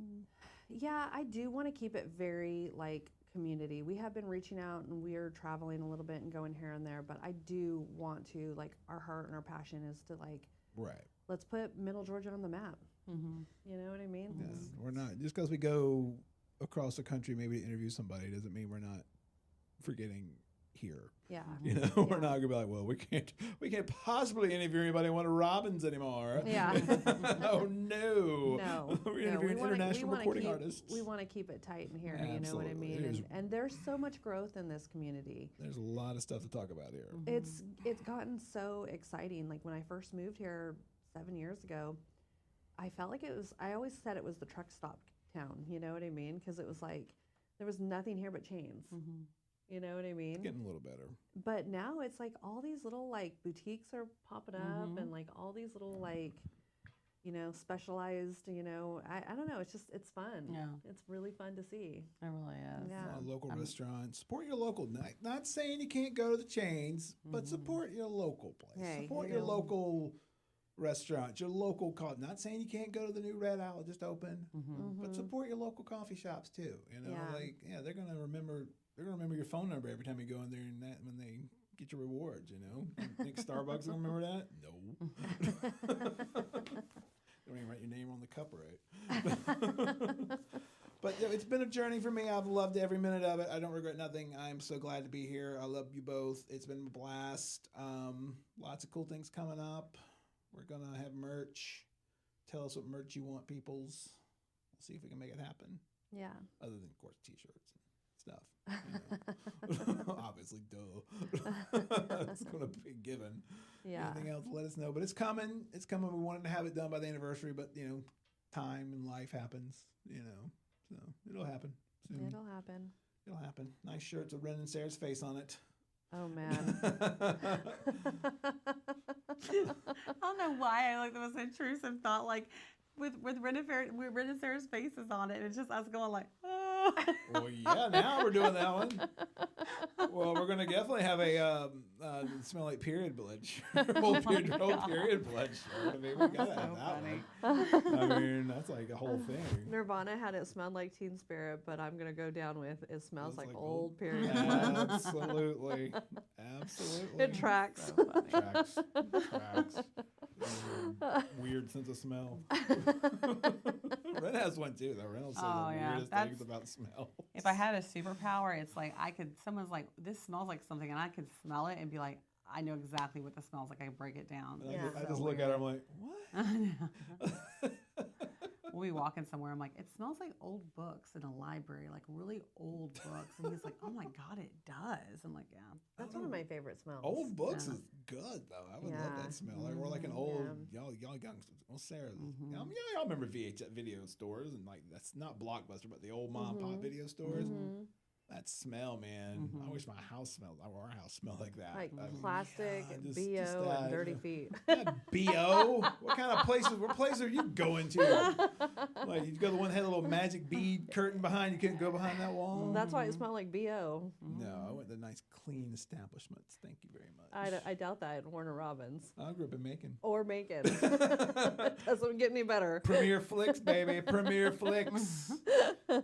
Yeah, I do want to keep it very like community. We have been reaching out and we're traveling a little bit and going here and there, but I do want to, like, our heart and our passion is to like, let's put Middle Georgia on the map. You know what I mean?
Yes, we're not, just because we go across the country maybe to interview somebody doesn't mean we're not forgetting here.
Yeah.
You know, we're not gonna be like, well, we can't possibly interview anybody in one of Robbins anymore.
Yeah.
Oh no.
No.
We're interviewing international recording artists.
We want to keep it tight in here. You know what I mean? And there's so much growth in this community.
There's a lot of stuff to talk about here.
It's gotten so exciting. Like when I first moved here 7 years ago, I felt like I always said it was the truck stop town. You know what I mean? Because it was like there was nothing here but chains. You know what I mean?
It's getting a little better.
But now it's like all these little like boutiques are popping up and like all these little like, you know, specialized, you know, I don't know. It's fun. Yeah. It's really fun to see.
It really is.
Yeah.
Local restaurants. Support your local. Not saying you can't go to the chains, but support your local place.
Hey,
support your local restaurant, your local coffee. Not saying you can't go to the new Red Owl just opened, but support your local coffee shops too. You know, they're gonna remember. They're gonna remember your phone number every time you go in there, and that when they get your rewards. You know, you think Starbucks is gonna remember that? No. Don't even write your name on the cup right. But it's been a journey for me. I've loved every minute of it. I don't regret nothing. I'm so glad to be here. I love you both. It's been a blast. Lots of cool things coming up. We're going to have merch. Tell us what merch you want, peoples. We'll see if we can make it happen.
Yeah.
Other than, of course, T-shirts and stuff. You know. Obviously, duh. It's going to be given.
Yeah.
Anything else, let us know. But it's coming. It's coming. We wanted to have it done by the anniversary, but, you know, time and life happens, you know. So it'll happen soon.
It'll happen.
It'll happen. Nice shirts with Ren and Sarah's face on it.
Oh, man.
I don't know why I like the most intrusive thought, like with Ren and Sarah's faces on it. It's just us going like, oh.
Well, yeah, now we're doing that one. Well, we're going to definitely have a smell like period blood shirt. Old period blood shirt. I mean, we got to have that one. I mean, that's like a whole thing.
Nirvana had it smelled like Teen Spirit, but I'm going to go down with it smells like old period.
Absolutely. Absolutely.
It tracks.
So funny.
Tracks. Weird sense of smell. Ren has one too, though. Ren will say the weirdest things about smell.
If I had a superpower, it's like someone's like, this smells like something, and I could smell it and be like, I know exactly what this smells like. I break it down.
I just look at her, I'm like, what?
We'll be walking somewhere. I'm like, it smells like old books in a library, like really old books. And he's like, oh my God, it does. I'm like, yeah.
That's one of my favorite smells.
Old books is good, though. I would love that smell. Like, or like an old, y'all youngsters. Well, Sarah, y'all remember video stores and like, that's not Blockbuster, but the old mom and pop video stores. That smell, man. I wish my house smelled, or our house smelled like that.
Like plastic,
yeah,
BO,
that,
and dirty feet.
BO? What kind of places? What places are you going to? Like you go to the one that had a little magic bead curtain behind. You couldn't go behind that wall.
That's why it smelled like BO.
No, I went to nice, clean establishments. Thank you very much.
I doubt that at Warner Robins.
I grew up in Macon.
Or Macon. Doesn't get any better.
Premiere Flicks, baby. Premiere Flicks. And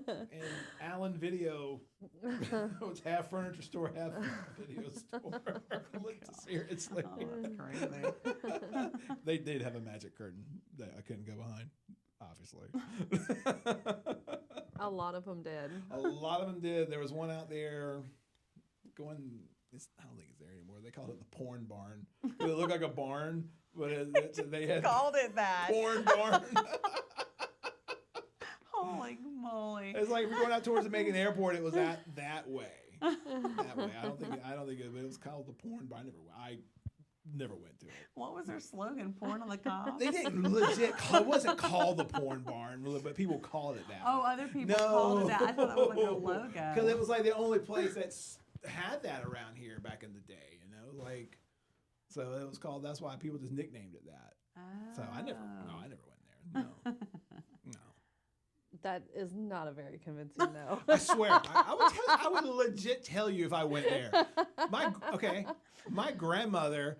Allen Video. It was half furniture store, half video store. Seriously.
Oh, that's crazy.
They did have a magic curtain that I couldn't go behind, obviously.
A lot of them did.
A lot of them did. There was one out there going, I don't think it's there anymore. They called it the porn barn. It looked like a barn, but they had
Called it that.
porn barn.
Holy moly.
It's like if you're going out towards the Macon Airport, it was that way. That way. I don't think it was called the porn barn. I never went to it.
What was their slogan? Porn on the cob?
They didn't legit it wasn't called the porn barn, really, but people called it that.
Oh, other people called it that. I thought that was like their logo.
Because it was like the only place that had that around here back in the day, like, so it was called, that's why people just nicknamed it that.
Oh.
So I never went there. No. No.
That is not a very convincing no.
I swear, I would legit tell you if I went there. My grandmother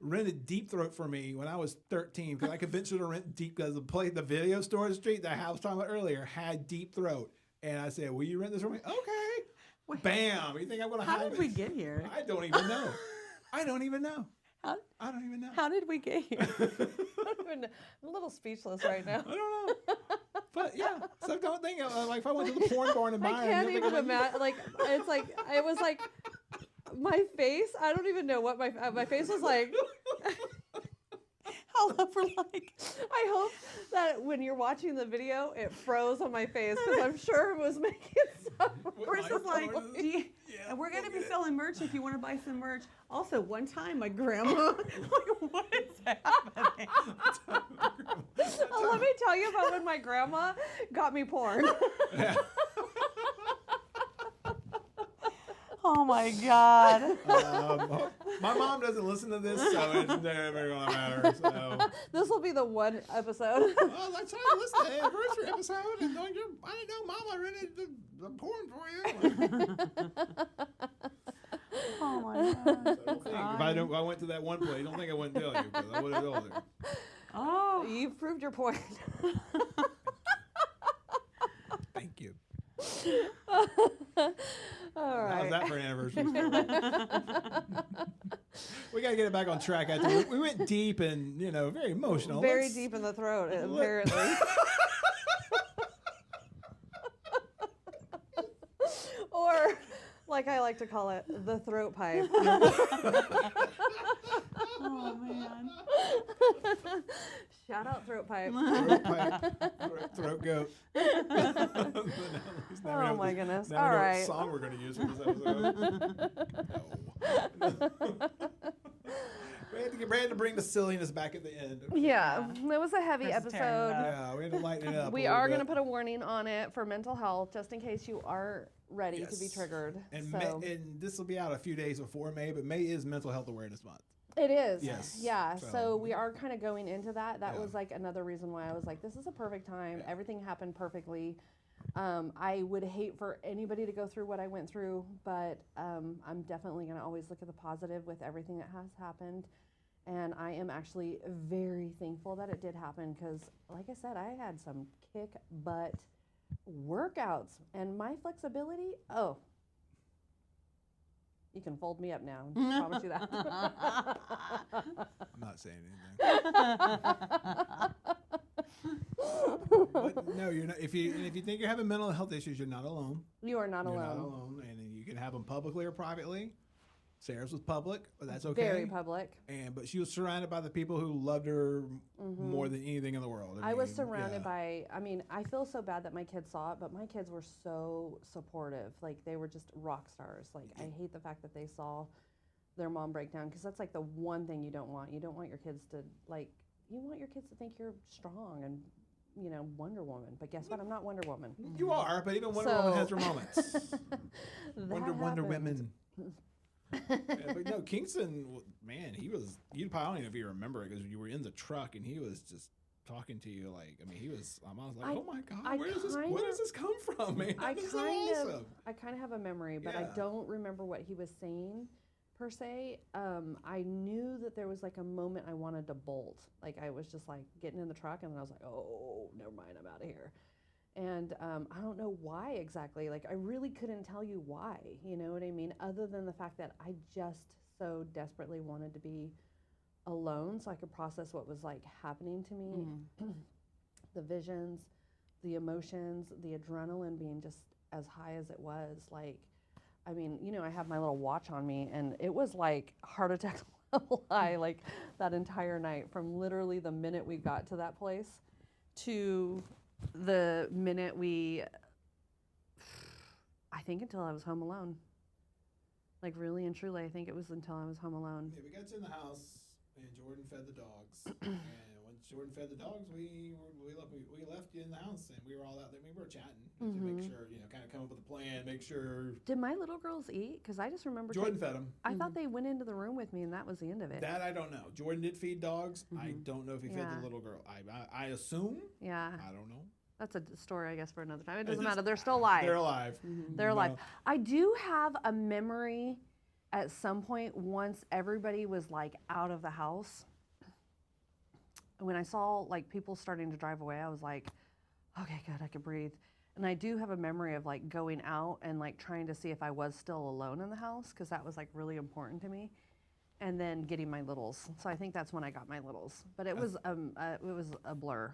rented Deep Throat for me when I was 13 because I convinced her to rent Deep because the video store in the street that I was talking about earlier had Deep Throat, and I said, "Will you rent this for me?" Okay.
Wait,
Bam! You think I'm gonna hide
how did we get here?
I don't even know. I don't even know.
How,
I don't even know.
how did we get here?
I'm a little speechless right now.
I don't know. But yeah, so don't think like if I went to the porn barn in
I
Byron,
can't even imagine. Like it's like it was like my face. I don't even know what my face was like.
How up for like?
I hope that when you're watching the video, it froze on my face because I'm sure it was making some.
Chris is like,
Yeah,
we're going to be
look at it.
selling merch if you want to buy some merch. Also, one time my grandma, like, what is happening?
Oh, let me tell you about when my grandma got me porn.
Yeah.
Oh my God.
My mom doesn't listen to this, so it's never gonna matter. So
This will be the one episode.
well, let's try to listen to the anniversary episode, and I didn't know Mama rented the porn for you.
Oh my God.
So don't think, if I went to that one place, don't think I wouldn't tell you because I would have told you.
Oh.
You've proved your point.
Thank you.
All right.
How's that for an anniversary? We got to get it back on track. We went deep and very emotional.
Very deep in the throat, apparently. Or, like I like to call it, the throat pipe.
Oh man.
Shout out throat pipe.
Throat pipe, throat goat.
Oh my goodness.
Now we
All
know
right.
what song we're going to use for this episode. No. We had to bring the silliness back at the end.
Yeah, it was a heavy
Chris is tearing it
episode.
up.
Yeah, we had to lighten it up.
We are going to put a warning on it for mental health, just in case you are ready to be
Yes.
triggered.
And,
So
and this will be out a few days before May, but May is Mental Health Awareness Month.
it is.
Yes.
Yeah.
So-
So we are kind of going into that. That
Yeah.
was like another reason why I was like, this is a perfect time.
Yeah.
Everything happened perfectly. I would hate for anybody to go through what I went through, but I'm definitely going to always look at the positive with everything that has happened. And I am actually very thankful that it did happen because, like I said, I had some kick butt workouts and my flexibility. Oh, you can fold me up now. I promise you that.
I'm not saying anything. But no, you're not. If you think you're having mental health issues, you're not alone.
You are not
You're
alone.
not alone, and you can have them publicly or privately. Sarah's was public, but that's okay.
Very public.
But she was surrounded by the people who loved her more than anything in the world.
I was
mean,
surrounded
yeah.
by, I feel so bad that my kids saw it, but my kids were so supportive. Like, they were just rock stars. Like, I hate the fact that they saw their mom break down because that's like the one thing you don't want. You don't want your kids to, like, you want your kids to think you're strong and Wonder Woman. But guess what? I'm not Wonder Woman.
You are, but even Wonder
So-
Woman has her moments. Wonder
happened.
Women. Yeah, but no, Kingston, man, you probably don't even if you remember it because you were in the truck and he was just talking to you like, I mean, I was like, oh my God, where does this come from, man?
I
This is awesome.
kind of have a memory, but I
Yeah.
don't remember what he was saying per se. I knew that there was like a moment I wanted to bolt. Like I was just like getting in the truck and then I was like, oh, never mind, I'm out of here. And I don't know why exactly. Like I really couldn't tell you why, you know what I mean? Other than the fact that I just so desperately wanted to be alone so I could process what was like happening to me. The visions, the emotions, the adrenaline being just as high as it was. Like, I mean, I have my little watch on me and it was like heart attack level high like that entire night from literally the minute we got to that place to the minute I think until I was home alone. Like really and truly, I think it was until I was home alone.
Yeah, we got in the house and Jordan fed the dogs. And once Jordan fed the dogs, we left you in the house and we were all out there. We were chatting to make sure, kind of come up with a plan, make sure.
Did my little girls eat? Because I just remember
Jordan fed them.
I thought they went into the room with me and that was the end of it.
That I don't know. Jordan did feed dogs. I don't know if he fed
Yeah.
the little girl. I assume.
Yeah.
I don't know.
That's a story, I guess, for another time. It doesn't matter. They're still alive.
They're alive.
They're alive. I do have a memory at some point once everybody was like out of the house. When I saw like people starting to drive away, I was like, okay, good, I can breathe. And I do have a memory of like going out and like trying to see if I was still alone in the house because that was like really important to me. And then getting my littles. So I think that's when I got my littles. But it was a blur.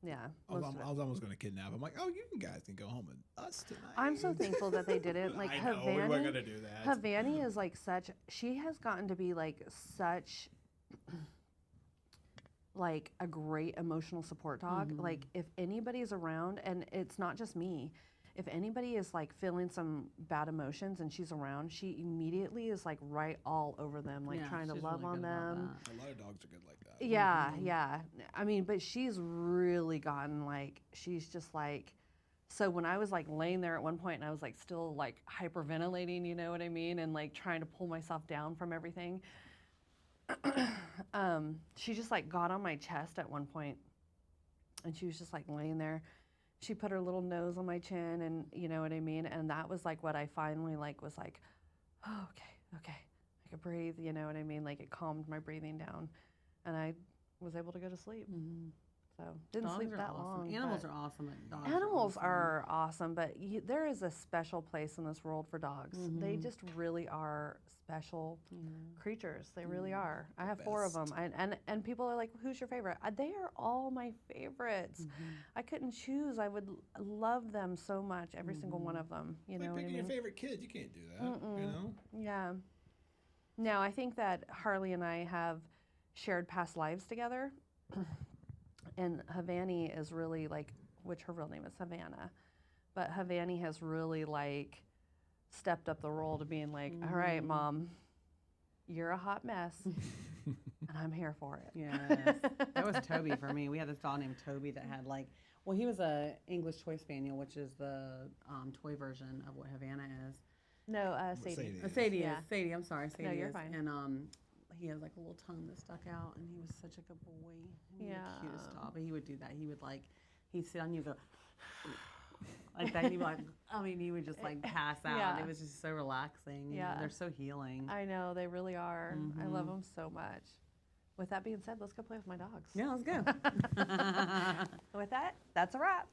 Yeah.
I was almost going to kidnap him. I'm like, oh, you guys can go home with us tonight.
I'm so thankful that they didn't. Like
I know, we weren't going to do that.
Havani is like she has gotten to be like such like a great emotional support dog. Like if anybody's around, and it's not just me, if anybody is like feeling some bad emotions and she's around, she immediately is like right all over them, like trying to
she's
love
really
on
good about
them.
that.
A lot of dogs are good like that.
Yeah, yeah. I mean, but she's really gotten like, she's just like, so when I was like laying there at one point and I was like still like hyperventilating, you know what I mean? And like trying to pull myself down from everything. She just like got on my chest at one point and she was just like laying there. She put her little nose on my chin and you know what I mean? And that was like what I finally like was like, oh, okay, I could breathe, you know what I mean? Like it calmed my breathing down. And I was able to go to sleep. So didn't
Dogs
sleep
are
that
awesome.
long.
Animals
but
are awesome. Dogs
Animals
awesome.
are awesome, but there is a special place in this world for dogs. They just really are special creatures. They really are. I have 4 of them, and people are like, "Who's your favorite?" They are all my favorites. I couldn't choose. I would love them so much, every single one of them. You
It's
know
like
what I
picking
mean?
your favorite kid. You can't do that. You know.
Yeah. No, I think that Harley and I have shared past lives together. And Havani is really like, which her real name is Havana, but Havani has really like stepped up the role to being like, all right, Mom, you're a hot mess, and I'm here for it.
Yes. That was Toby for me. We had this dog named Toby that had like, well, he was a English Toy Spaniel, which is the toy version of what Havana is.
No, Sadie.
Sadie.
Sadie
Yeah.
is. Sadie, I'm sorry. Sadie
No, you're
is.
fine.
And he had like a little tongue that stuck out, and he was such a good boy. He was
Yeah.
the cutest dog. But he would do that. He would like, he'd sit on you and go, like that. He'd be like, I mean, he would just like pass out.
Yeah.
It was just so relaxing. You know,
Yeah.
they're so healing.
I know, they really are. I love them so much. With that being said, let's go play with my dogs.
Yeah, let's go.
With that, that's a wrap.